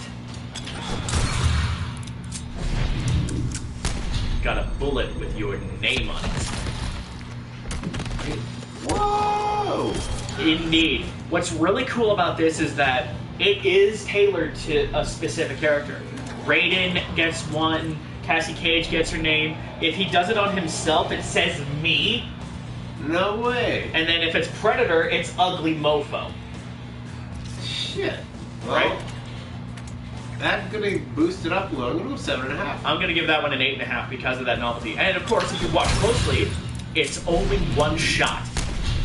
S1: Got a bullet with your name on it.
S2: Whoa!
S1: Indeed. What's really cool about this is that it is tailored to a specific character. Raiden gets one, Cassie Cage gets her name. If he does it on himself, it says me.
S2: No way.
S1: And then if it's Predator, it's Ugly Mofo.
S2: Shit. Well,
S1: Right?
S2: that's gonna boost it up a little. I'm gonna go 7.5.
S1: I'm going to give that one an 8.5 because of that novelty. And of course, if you watch closely, it's only one shot.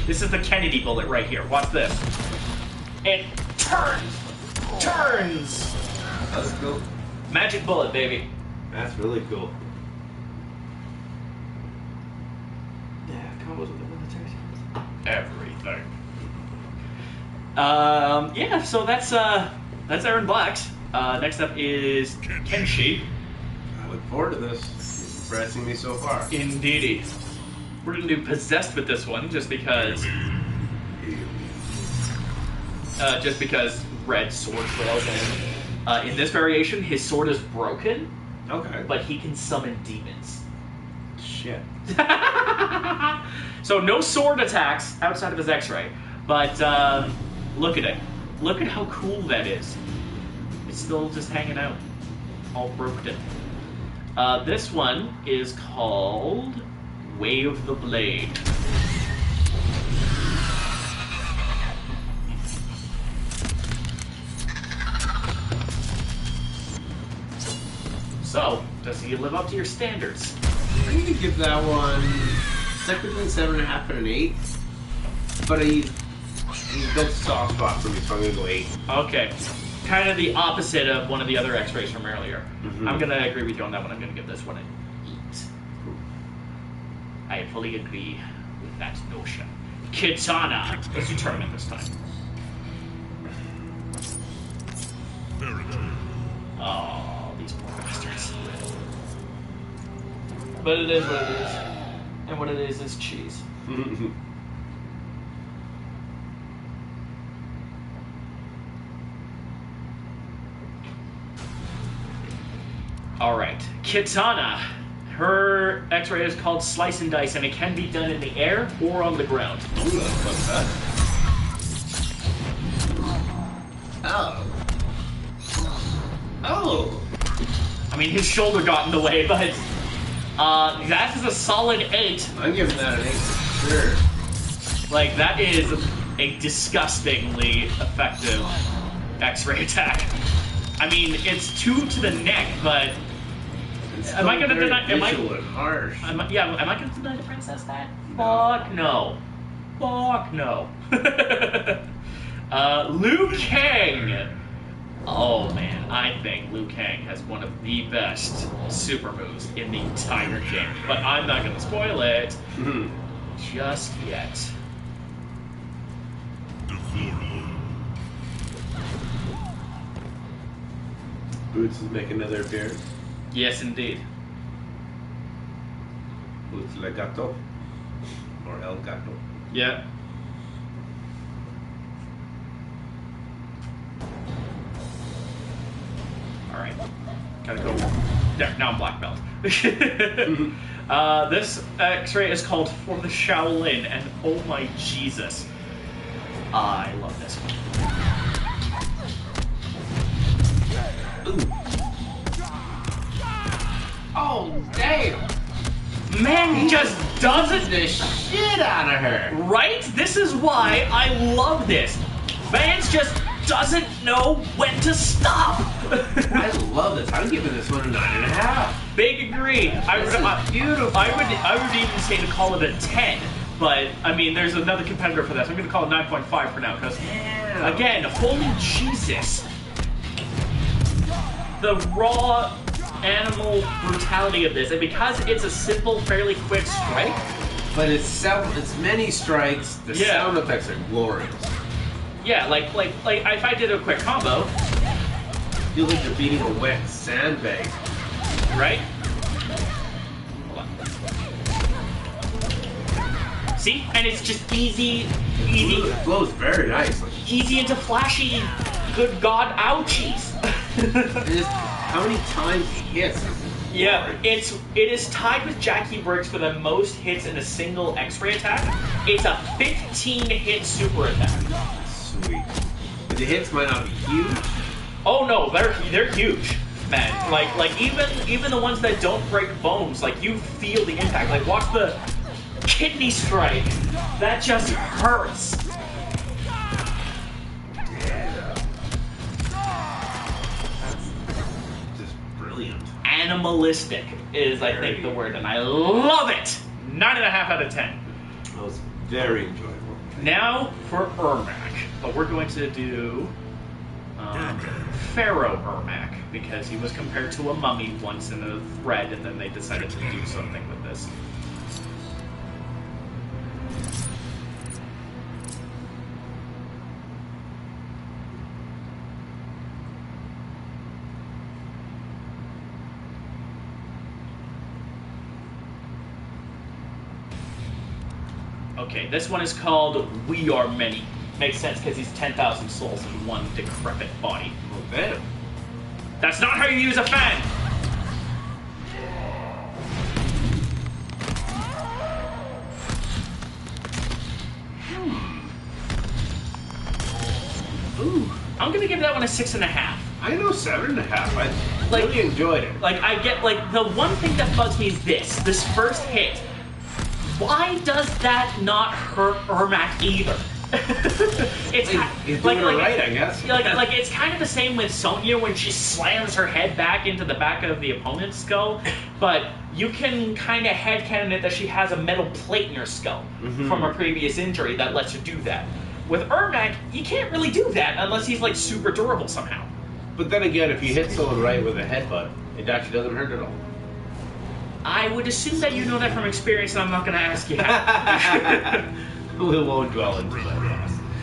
S1: This is the Kennedy bullet right here. Watch this. It turns! Turns!
S2: That's cool.
S1: Magic bullet, baby.
S2: That's really cool.
S1: Yeah, combos with the military. Everything. Yeah, so that's Aaron Black's. Next up is Kenshi.
S2: I look forward to this. It's impressing me so far.
S1: Indeedy. We're gonna do Possessed with this one, just because red sword trails in. In this variation, his sword is broken,
S2: Okay.
S1: but he can summon demons.
S2: Shit.
S1: So no sword attacks outside of his X-ray, but look at it. Look at how cool that is. It's still just hanging out, all broken. This one is called Wave the Blade. So, does he live up to your standards?
S2: I'm gonna give that one technically 7.5 and an 8, but he's built a soft spot for me, so I'm gonna go 8.
S1: Okay. Kind of the opposite of one of the other X-rays from earlier.
S2: Mhm.
S1: I'm gonna agree with you on that one. I'm gonna give this one an 8. I fully agree with that notion. Katana. Let's do tournament this time. Oh, these poor bastards. But it is what it is. And what it is cheese. Alright. Katana. Her X-ray is called Slice and Dice, and it can be done in the air or on the ground.
S2: Ooh, what's that? Oh. Oh.
S1: I mean, his shoulder got in the way, but that is a solid 8.
S2: I'm giving that an 8 for sure.
S1: Like, that is a disgustingly effective X-ray attack. I mean, it's 2 to the neck, but am I gonna deny? Am I
S2: harsh?
S1: Am I gonna deny the princess that? Fuck no. Fuck no. Liu Kang. Oh man, I think Liu Kang has one of the best super moves in the entire game. But I'm not gonna spoil it just yet.
S2: Boots is making another appearance.
S1: Yes, indeed.
S2: Boots le gato. Or el gato.
S1: Yeah. Alright. Gotta go. There, now I'm black belt. This X-ray is called For the Shaolin, and oh my Jesus. I love this one.
S2: Ooh. Oh, damn!
S1: Man, he just doesn't...
S2: The shit out of her!
S1: Right? This is why I love this. Vance just doesn't know when to stop.
S2: I love this. I'm giving this one a 9.5.
S1: Big agree.
S2: Beautiful.
S1: I would even say to call it a 10, but I mean, there's another competitor for this. I'm going to call it 9.5 for now because, again, holy Jesus, the raw animal brutality of this, and because it's a simple, fairly quick strike.
S2: But it's many strikes. The sound effects are glorious.
S1: Yeah, like if I did a quick combo,
S2: feel like you're beating a wet sandbag,
S1: right? Hold on. See, and it's just easy.
S2: It flows very nicely.
S1: Easy into flashy. Good God, ouchies!
S2: How many times he hits?
S1: Yeah, it is tied with Jackie Briggs for the most hits in a single X-ray attack. It's a 15-hit super attack.
S2: Sweet. But the hits might not be huge.
S1: Oh no, they're huge, man. Like even the ones that don't break bones, like you feel the impact. Like watch the kidney strike. That just hurts. Animalistic is, I think, the word, and I love it! 9.5 out of 10.
S2: That was very enjoyable.
S1: Now for Ermac. But we're going to do Pharaoh Ermac, because he was compared to a mummy once in a thread, and then they decided to do something with this. Okay, this one is called We Are Many. Makes sense because he's 10,000 souls in one decrepit body.
S2: Oh, damn.
S1: That's not how you use a fan! Ooh, I'm gonna give that one a 6.5.
S2: I know 7.5. I really enjoyed it.
S1: Like, I get, like, the one thing that bugs me is this first hit. Why does that not hurt Ermac either? It's
S2: he's doing it right, I guess.
S1: Like it's kind of the same with Sonya when she slams her head back into the back of the opponent's skull, but you can kind of headcanon it that she has a metal plate in her skull from a previous injury that lets her do that. With Ermac, you can't really do that unless he's like super durable somehow.
S2: But then again, if you hit someone right with a headbutt, it actually doesn't hurt at all.
S1: I would assume that you know that from experience, and I'm not going to ask you how.
S2: We won't dwell into that,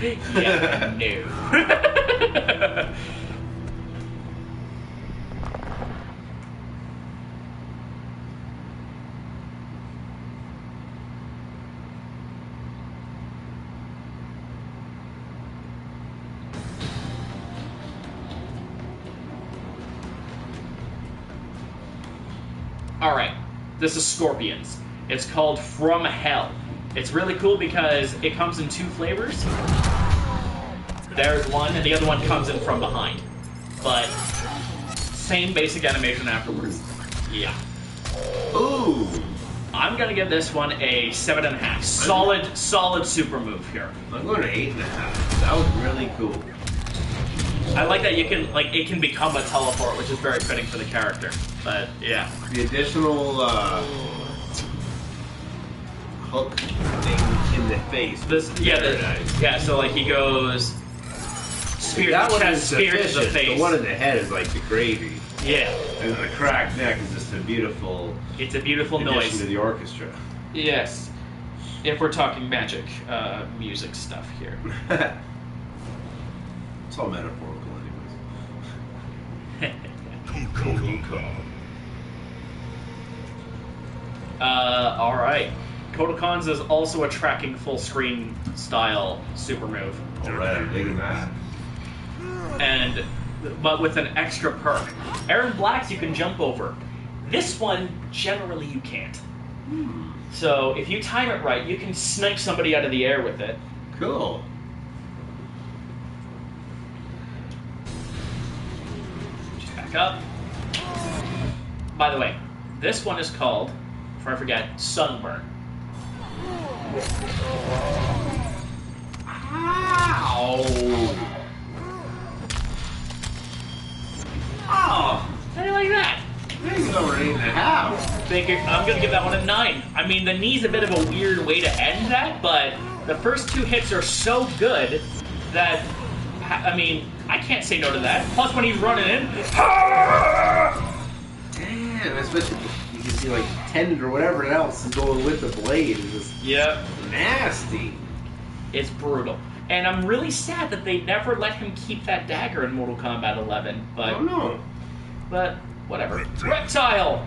S2: yes.
S1: Yeah, no. Alright, this is Scorpions. It's called From Hell. It's really cool because it comes in 2 flavors. There's one, and the other one comes in from behind. But same basic animation afterwards. Yeah.
S2: Ooh!
S1: I'm gonna give this one a 7.5. Solid super move here.
S2: I'm going to 8.5. That was really cool.
S1: I like that you can, like, it can become a teleport, which is very fitting for the character. But, yeah.
S2: The additional, hook thing in the face.
S1: Yeah, so, like, he goes... Spear
S2: that
S1: to the
S2: one
S1: chest,
S2: is
S1: spear to the
S2: sufficient.
S1: face.
S2: The one in the head is like the gravy.
S1: Yeah.
S2: And the cracked neck is just a beautiful...
S1: It's a beautiful
S2: addition
S1: noise.
S2: to the orchestra.
S1: Yes. If we're talking magic, music stuff here.
S2: It's all metaphorical anyways.
S1: Alright. Kodokan's is also a tracking full screen style super move.
S2: Alright, I'm digging that.
S1: But with an extra perk. Aaron Black's you can jump over. This one, generally you can't. So if you time it right, you can snipe somebody out of the air with it.
S2: Cool.
S1: Just back up. By the way, this one is called, before I forget, Sunburn. Ow! Oh, how do you like that?
S2: I think it's over 8.5.
S1: I'm gonna give that one a 9. I mean, the knee's a bit of a weird way to end that, but the first 2 hits are so good that, I mean, I can't say no to that. Plus, when he's running in,
S2: man, especially you can see like tendon or whatever else is going with the blade. It's just nasty.
S1: It's brutal. And I'm really sad that they never let him keep that dagger in Mortal Kombat 11. But,
S2: Oh no.
S1: But whatever. Reptile!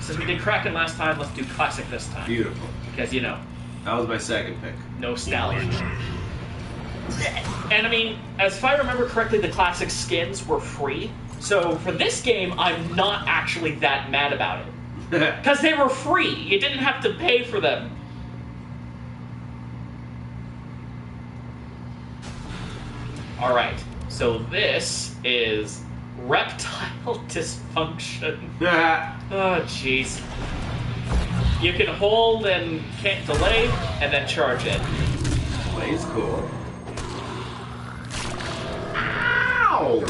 S1: Since we did Kraken last time, let's do Classic this time.
S2: Beautiful.
S1: Because, you know,
S2: That was my second pick.
S1: nostalgia. And I mean, as if I remember correctly, the Classic skins were free. So for this game, I'm not actually that mad about it. Because they were free. You didn't have to pay for them. Alright, so this is Reptile Dysfunction. Oh, jeez. You can hold and can't delay, and then charge it.
S2: Plays cool. Ow!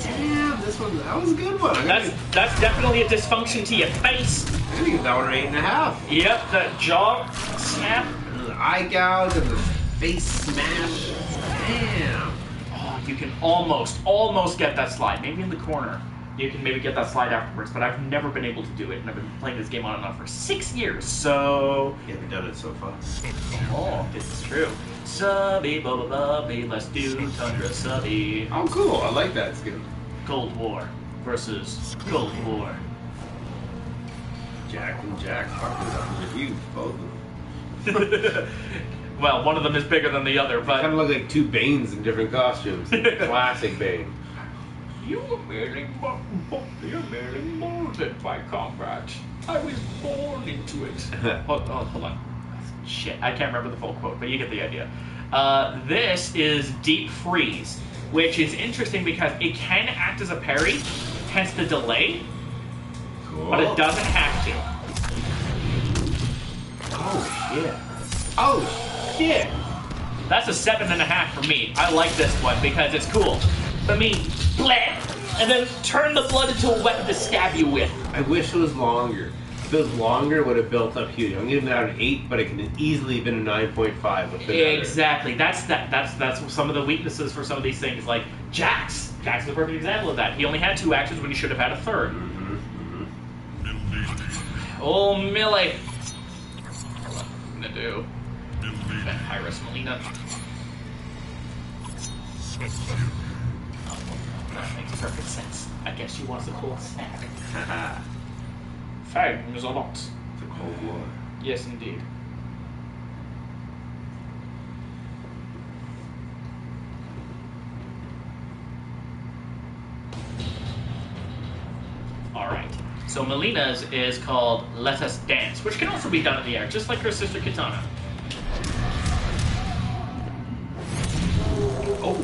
S2: Damn, that was a good one.
S1: That's definitely a dysfunction to your face.
S2: I'm gonna give that one an 8.5.
S1: Yep, the jaw snap.
S2: And the eye gouge and the face smash. Damn.
S1: Oh, you can almost get that slide. Maybe in the corner. You can maybe get that slide afterwards, but I've never been able to do it, and I've been playing this game on and off for 6 years, so...
S2: You haven't done it so far.
S1: Oh, this is true. Subby, bubba bubby, let's do Tundra Subby.
S2: Oh, cool. I like that skin.
S1: Cold War versus Cold War.
S2: Jack and Jack. Fucking huge, both of them.
S1: Well, one of them is bigger than the other, but...
S2: Kind of look like two Banes in different costumes. Classic Bane.
S1: You're merely molded by combat. I was born into it. Hold on. Shit, I can't remember the full quote, but you get the idea. This is Deep Freeze, which is interesting because it can act as a parry, hence the delay,
S2: Cool.
S1: but it doesn't have to.
S2: Oh, shit. Oh, shit.
S1: That's a 7.5 for me. I like this one because it's cool. For me, bleh, and then turn the blood into a weapon to stab you with.
S2: I wish it was longer. If it was longer, it would have built up huge. I'm giving that an 8, but it could have easily been a 9.5 with the
S1: Exactly. That's some of the weaknesses for some of these things. Like Jax. Jax is a perfect example of that. He only had 2 actions when he should have had a third. Oh, Millie. What am I gonna do? Iris Melina. That makes perfect sense. I guess she wants a cool snack.
S2: Haha.
S1: Fangs a lot.
S2: It's a Cold War.
S1: Yes, indeed. Alright. So Melina's is called Let Us Dance, which can also be done in the air, just like her sister Katana. Oh.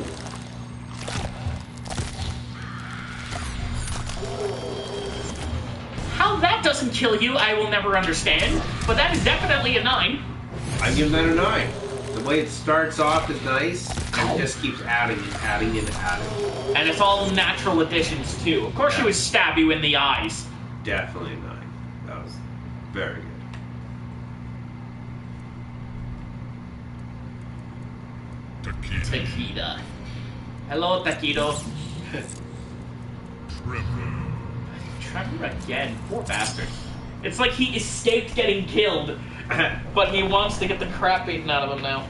S1: How that doesn't kill you, I will never understand, but that is definitely a 9.
S2: I give that a 9. The way it starts off is nice, and it just keeps adding and adding and adding.
S1: And it's all natural additions, too. Of course, she would stab you in the eyes.
S2: Definitely a 9. That was very good.
S1: Takita. Hello, Takito. Tremor again. Poor bastard. It's like he escaped getting killed, but he wants to get the crap beaten out of him now.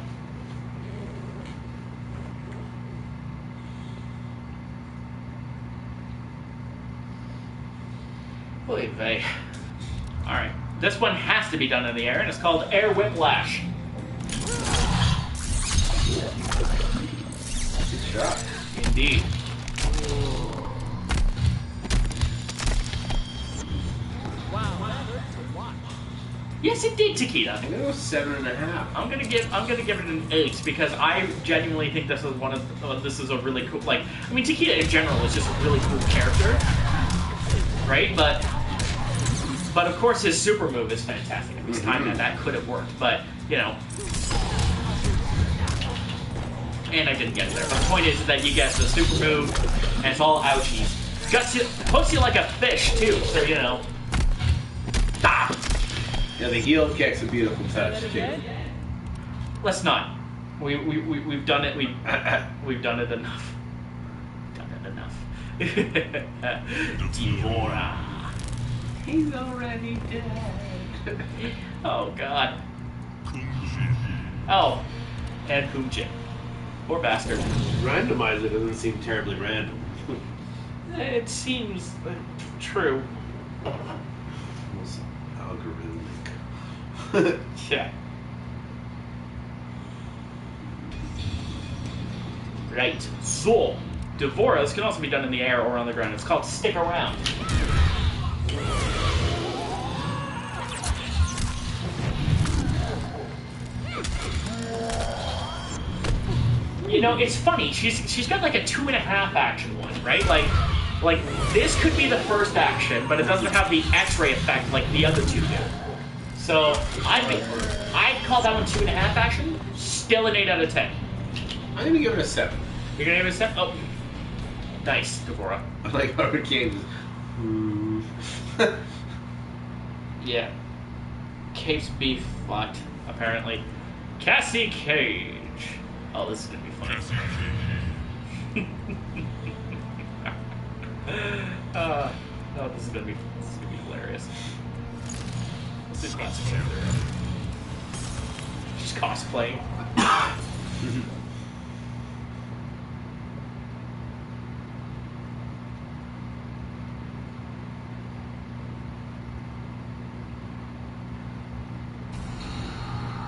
S1: Oy vey. Alright. This one has to be done in the air, and it's called Air Whiplash.
S2: Good shot.
S1: Indeed. Yes, it did, Takita.
S2: I'm gonna go 7.5.
S1: I'm gonna give it an 8 because I genuinely think this is this is a really cool. Like, I mean, Takita in general is just a really cool character, right? But of course his super move is fantastic. If it's time that could have worked, but you know. And I didn't get there. But the point is that you get the super move, and it's all ouchies. Hooks you like a fish too, so you know. Ah!
S2: Yeah, the heel kick's a beautiful touch too.
S1: Let's not. We've done it. We've done it enough. Done it enough. Devora.
S2: He's already dead.
S1: Oh god. Oh, and Kumjin. Poor bastard.
S2: Randomizer doesn't seem terribly random.
S1: It seems true.
S2: Almost algorithmic.
S1: Yeah. Right. So, Devoras can also be done in the air or on the ground. It's called Stick Around. You know, it's funny. She's got like a 2.5 action one, right? Like this could be the first action, but it doesn't have the X-ray effect like the other two do. So I'd call that one 2.5 action. Still an 8 out of 10.
S2: I'm gonna give it a 7.
S1: You're gonna give it a 7? Oh, nice, Devora.
S2: I like Hurricanes.
S1: Yeah. Cape's beef fucked, apparently. Cassie Cage. Oh, this is gonna be fun. Oh, this is gonna be hilarious. This is classic character. She's cosplaying.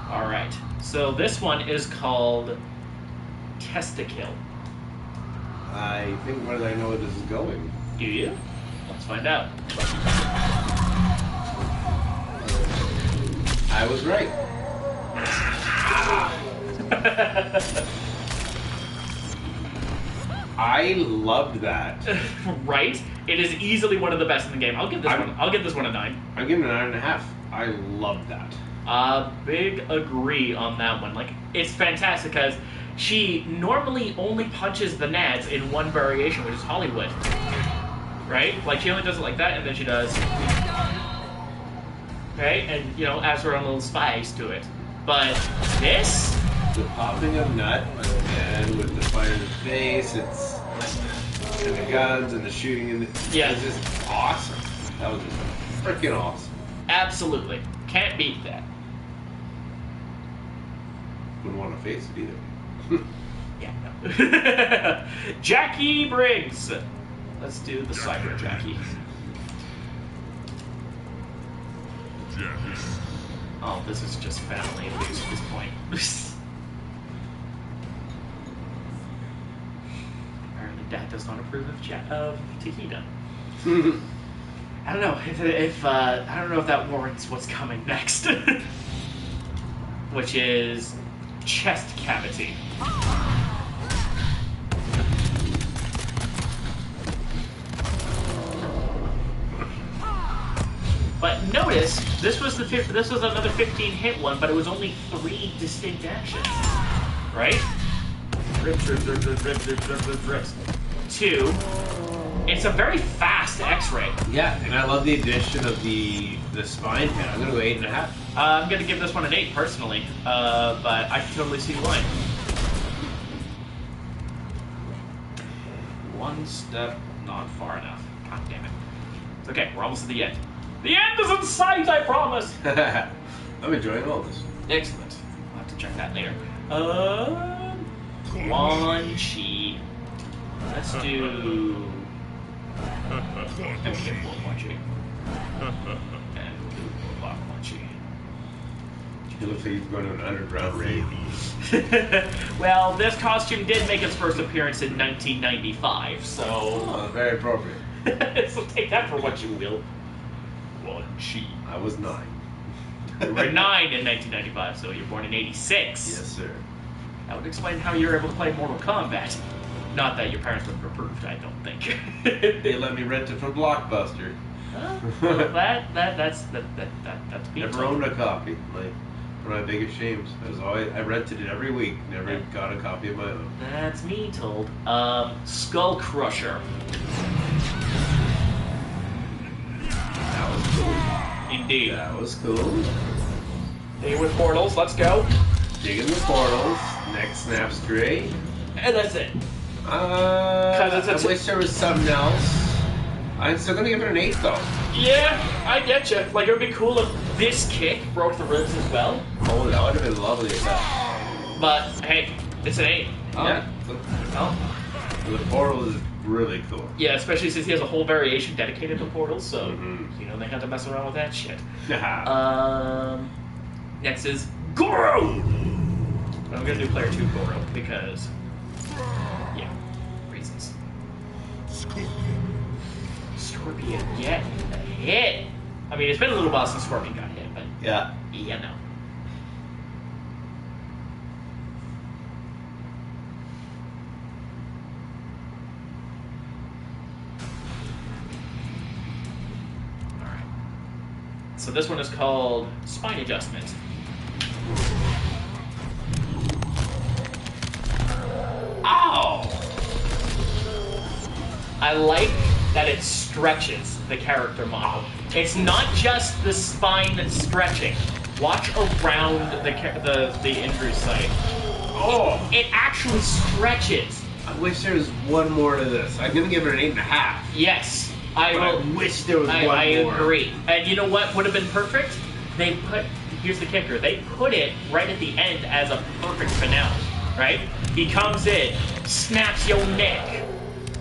S1: All right. So this one is called Testicle.
S2: I think where I know where this is going.
S1: Do you? Let's find out.
S2: I was right. I loved that.
S1: Right? It is easily one of the best in the game. I'll give this one a 9.
S2: I'm giving it a 9.5. I loved that.
S1: Big agree on that one. Like, it's fantastic because she normally only punches the Nads in one variation, which is Hollywood. Right? Like, she only does it like that, and then she does... Right? And, you know, adds her own little spice to it. But this...
S2: The popping of nut, and with the fire in the face, it's... And the guns, and the shooting, and
S1: Yeah.
S2: it's just awesome. That was just freaking awesome.
S1: Absolutely. Can't beat that.
S2: Wouldn't want to face it either.
S1: Yeah, no. Jackie Briggs. Let's do the Cyber Jackie. Oh, this is just family abuse at this point. Apparently, Dad does not approve of Takita. I don't know if I don't know if that warrants what's coming next, which is chest cavity. But notice this was another 15 hit one, but it was only 3 distinct actions, right? Rips. 2. It's a very fast X-ray.
S2: Yeah, and I love the addition of the spine head. I'm gonna go 8.5.
S1: I'm gonna give this one an 8 personally, but I can totally see why. One step not far enough. God damn it. It's okay, we're almost at the end. The end is in sight, I promise!
S2: I'm enjoying all this.
S1: Excellent. I'll have to check that later. Quan Chi. Let's do... Let me get more Quan Chi. And do more Quan Chi.
S2: He looks like he's going to an underground raid.
S1: Well, this costume did make its first appearance in 1995, so...
S2: Oh, very appropriate.
S1: So take that for what you will. Quan Chi.
S2: I was 9.
S1: You were 9 in 1995, so you're born in 86.
S2: Yes, sir.
S1: That would explain how you're able to play Mortal Kombat. Not that your parents would have approved, I don't think.
S2: They let me rent it from Blockbuster.
S1: Well, that's being
S2: Never owned a copy. Like, one of my biggest shames. I rented it every week. Never got a copy of my own.
S1: That's me told. Skull Crusher.
S2: That was cool.
S1: Indeed.
S2: That was cool.
S1: Digging with portals, let's go.
S2: Digging the portals. Neck snap straight.
S1: And that's it. 'Cause it's
S2: I wish there was something else. I'm still gonna give it an 8 though.
S1: Yeah, I get you. Like, it would be cool if this kick broke the ribs as well.
S2: Oh, that would have been lovely if that.
S1: But, hey, it's an 8.
S2: Oh,
S1: Yeah. Oh.
S2: The portal is really cool.
S1: Yeah, especially since he has a whole variation dedicated to portals, so,
S2: Mhm.
S1: you know, they had to mess around with that shit.
S2: Yeah.
S1: Next is Goro! I'm gonna do player 2 Goro, because, yeah, reasons. Scorpion get a hit! I mean, it's been a little while since Scorpion got hit, but,
S2: Yeah.
S1: you know. Alright. So this one is called Spine Adjustment. Ow! I like that it stretches the character model. It's not just the spine stretching. Watch around the injury site.
S2: Oh!
S1: It actually stretches.
S2: I wish there was one more to this. I'm gonna give it an 8.5.
S1: Yes, I
S2: But
S1: will.
S2: I wish there was one more.
S1: I agree. And you know what would have been perfect? They put. Here's the kicker. They put it right at the end as a perfect finale. Right? He comes in, snaps your neck,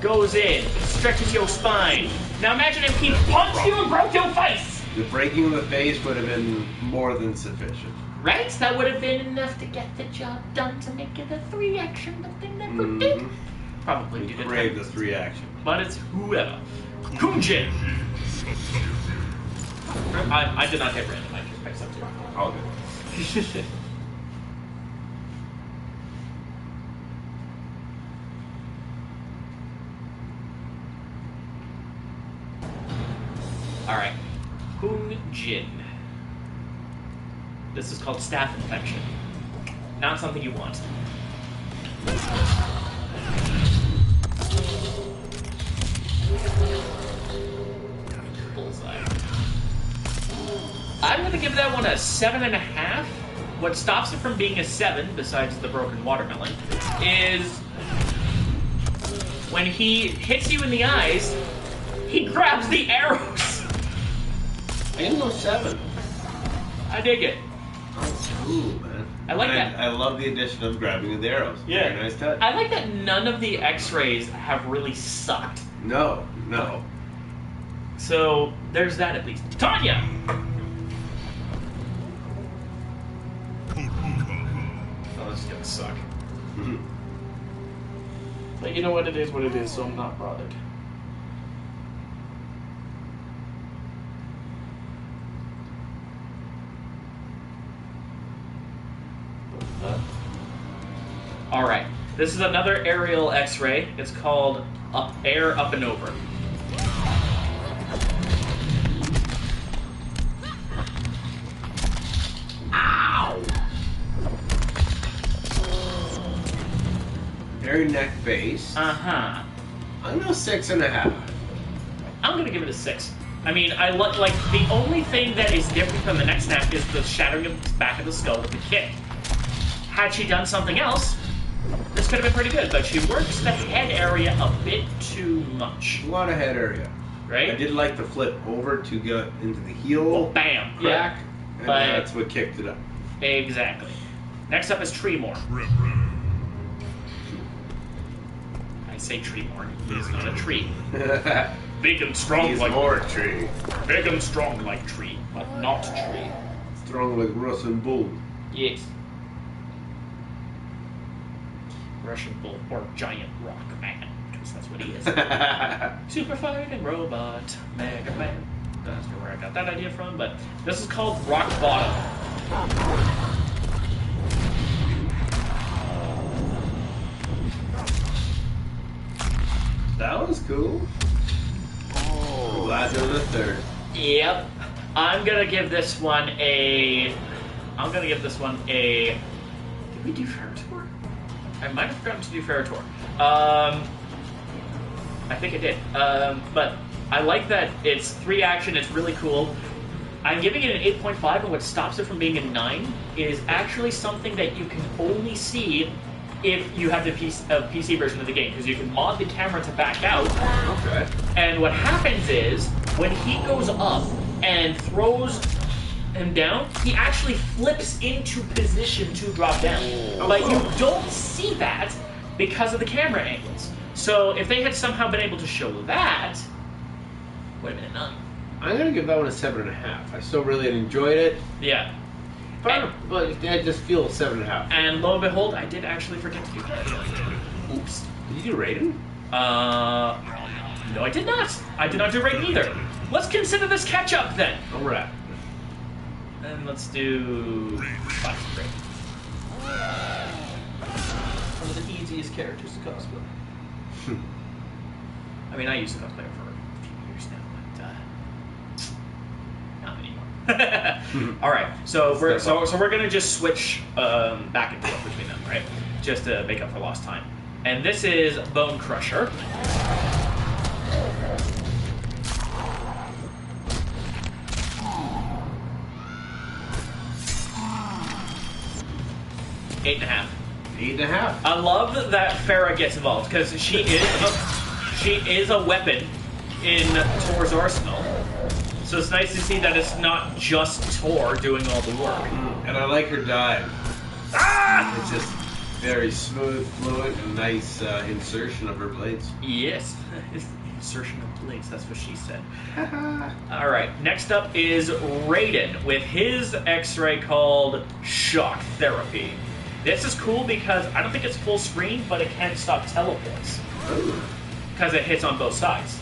S1: goes in, stretches your spine. Now imagine if he punched you and broke your face.
S2: The breaking of the face would have been more than sufficient.
S1: Right? That would have been enough to get the job done to make it a 3 action, but they never did. Probably did it.
S2: Crave the 3 action.
S1: But it's whoever. Kunjin! I did not hit random, I just picked up 2.
S2: All good.
S1: Alright. Kunjin. This is called staph infection. Not something you want. Bullseye. I'm gonna give that one a 7.5. What stops it from being a 7, besides the broken watermelon, is when he hits you in the eyes, he grabs the arrows.
S2: I didn't know 7.
S1: I dig it.
S2: That's cool, man.
S1: I like
S2: And
S1: that.
S2: I love the addition of grabbing of the arrows.
S1: Yeah.
S2: Very nice touch.
S1: I like that none of the X-rays have really sucked.
S2: No.
S1: So there's that at least. Tanya. Oh, this is gonna suck. But you know what? It is what it is, so I'm not bothered. Alright, this is another aerial X-ray. It's called Air Up and Over. Ow!
S2: Very neck base.
S1: Uh-huh.
S2: I'm gonna 6.5.
S1: I'm gonna give it a 6. I mean, I like the only thing that is different from the next snap is the shattering of the back of the skull with the kick. Had she done something else, this could have been pretty good, but she works the head area a bit too much.
S2: A lot of head area.
S1: Right?
S2: I did like the flip over to get into the heel
S1: Well, bam.
S2: crack,
S1: Yeah.
S2: and
S1: But-
S2: that's what kicked it up.
S1: Exactly. Next up is Tremor. I say Tremor. He is not a tree. Big and strong
S2: He's
S1: like
S2: more tree.
S1: big and strong like tree, but not tree.
S2: Strong like Russian bull.
S1: Yes. Russian bull or giant rock man, because that's what he is. Super fighting robot, Mega Man. That's where I got that idea from, but this is called Rock Bottom.
S2: That was cool. Oh, glad there was a 3rd.
S1: Yep. I'm gonna give this one a. Did we do Ferritor? I might have forgotten to do Ferritor. I think I did. But I like that it's 3 action. It's really cool. I'm giving it an 8.5, and what stops it from being a 9 is actually something that you can only see if you have the PC version of the game, because you can mod the camera to back out.
S2: Okay.
S1: And what happens is, when he goes up and throws him down, he actually flips into position to drop down. But you don't see that because of the camera angles. So if they had somehow been able to show that... Wait a minute, 9.
S2: I'm going to give that one a 7.5. I still really enjoyed it.
S1: Yeah.
S2: But I just feel 7.5.
S1: And lo and behold, I did actually forget to do that. Oops.
S2: Did you do Raiden?
S1: No, I did not. I did not do Raiden either. Let's consider this catch-up then.
S2: Alright.
S1: And let's do... Classic Raiden. One of the easiest characters to cosplay. I mean, I used to cosplay for a few years now, but not anymore. All right, so we're gonna just switch back and forth between them, right? Just to make up for lost time. And this is Bone Crusher. Eight and a half.
S2: 8.5.
S1: I love that Farah gets involved because she is a weapon in Tor's arsenal. So it's nice to see that it's not just Tor doing all the work.
S2: And I like her dive.
S1: Ah!
S2: It's just very smooth, fluid, and nice insertion of her blades.
S1: Yes, it's the insertion of blades. That's what she said. All right, next up is Raiden with his X-ray called Shock Therapy. This is cool because I don't think it's full screen, but it can stop teleports because it hits on both sides.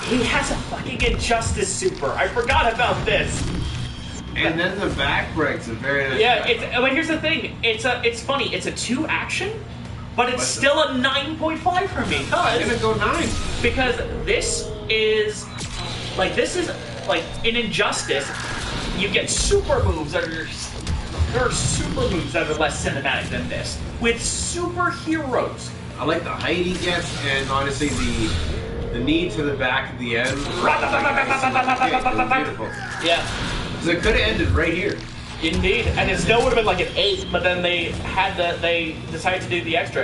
S1: He has a fucking Injustice Super. I forgot about this.
S2: And then the back breaks are very nice.
S1: Yeah, but here's the thing. It's funny. It's a 2 action, but it's still a 9.5 for me.
S2: I'm gonna go 9.
S1: Because this is like in Injustice, you get super moves that are there are super moves that are less cinematic than this with superheroes.
S2: I like the height he gets, and honestly the knee to the back at the end. Beautiful.
S1: Yeah.
S2: So it could have ended right here.
S1: Indeed, and it still would have been like an 8, but then they decided to do the extra.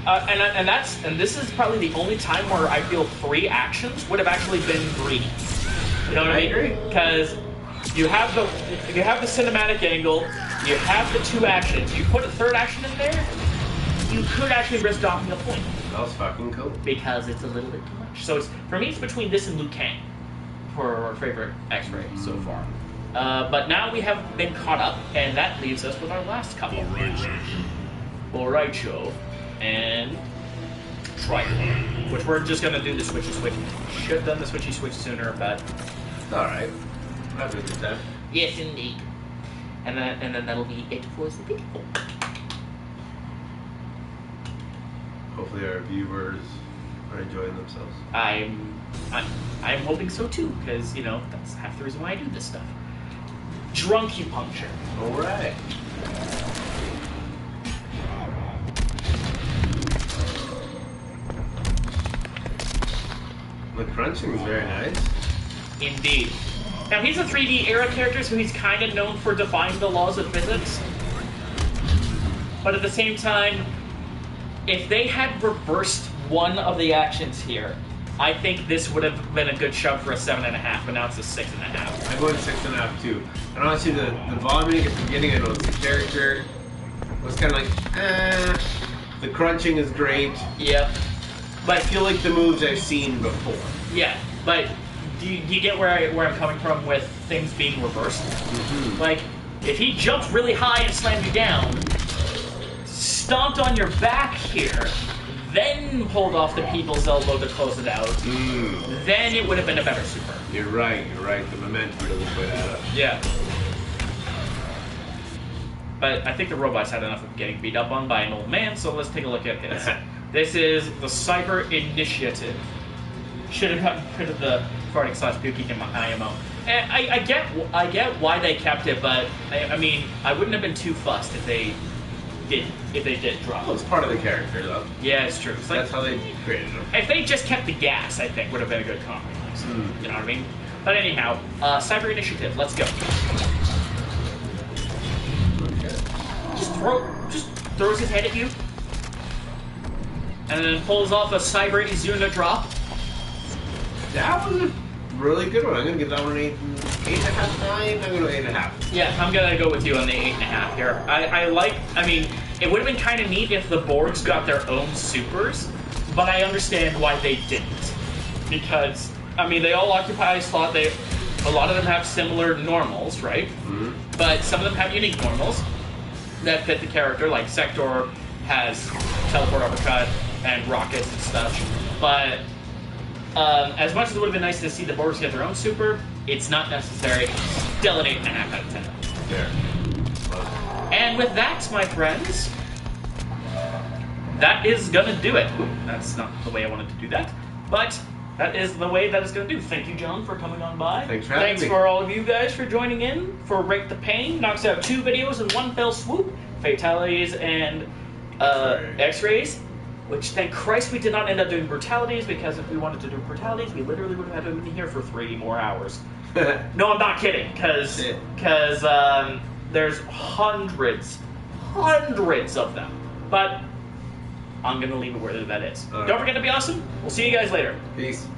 S1: And this is probably the only time where I feel 3 actions would have actually been greedy. You know what I mean?
S2: agree.
S1: Because you have the cinematic angle, you have the 2 actions. You put a 3rd action in there, you could actually risk docking a point.
S2: That was fucking cool.
S1: Because it's a little bit too much. So for me, it's between this and Liu Kang for our favorite X-ray so far. But now we have been caught up, and that leaves us with our last couple. Boraicho and Triborg, which we're just gonna do the switchy switch. Should have done the switchy switch sooner, but
S2: Alright. Have a good time.
S1: yes, indeed. And then that'll be it for the video.
S2: Hopefully our viewers are enjoying themselves.
S1: I'm hoping so too, because that's half the reason why I do this stuff. Drunkupuncture.
S2: Alright. The crunching is very nice.
S1: Indeed. Now he's a 3D era character, so he's kind of known for defying the laws of physics. But at the same time, if they had reversed one of the actions here, I think this would have been a good shove for a 7.5, but now it's a 6.5.
S2: I'm going 6.5 too. And honestly, the vomiting at the beginning, I noticed the character was kind of like, The crunching is great.
S1: Yep.
S2: But I feel like the moves I've seen before.
S1: Yeah, but do you get where I'm coming from with things being reversed?
S2: Mm-hmm.
S1: Like, if he jumped really high and slammed you down, stomped on your back here, then pulled off the people's elbow to close it out, then it would have been a better super.
S2: You're right. The momentum really put that up.
S1: Yeah. But I think the robots had enough of getting beat up on by an old man, so let's take a look at his. This is the Cyber Initiative. Should have gotten rid of the farting/puking in my IMO. And I get why they kept it, but I mean, I wouldn't have been too fussed if they did drop
S2: Well,
S1: it.
S2: it's part of the character, though.
S1: Yeah, it's true. It's like,
S2: That's how they created them.
S1: if they just kept the gas, I think would have been a good compromise. You know what I mean? But anyhow, Cyber Initiative, let's go. Just throws his head at you. And then pulls off a Cyber Izuna drop.
S2: That was a really good one. I'm going to give that one an 8.5, 9. I'm going to go 8.5.
S1: Yeah, I'm going to go with you on the 8.5 here. I mean, it would have been kind of neat if the Borgs got their own supers, but I understand why they didn't. Because, I mean, they all occupy a slot. A lot of them have similar normals, right?
S2: Mm-hmm.
S1: But some of them have unique normals that fit the character, like Sector has teleport uppercut and rockets and stuff. But as much as it would have been nice to see the Borgs get their own super, it's not necessary. Still an 8.5 out of 10.
S2: There.
S1: And with that, my friends, that is gonna do it. Ooh, that's not the way I wanted to do that, but that is the way that it's gonna do. Thank you, John, for coming on by.
S2: Thanks for having me.
S1: Thanks for all of you guys for joining in for Rake the Pain. Knocks out 2 videos in one fell swoop: Fatalities and X-rays. Which, thank Christ, we did not end up doing Brutalities, because if we wanted to do Brutalities, we literally would have had to have been here for 3 more hours. No, I'm not kidding, because there's hundreds of them. But I'm going to leave it where that is. Don't forget to be awesome. We'll see you guys later.
S2: Peace.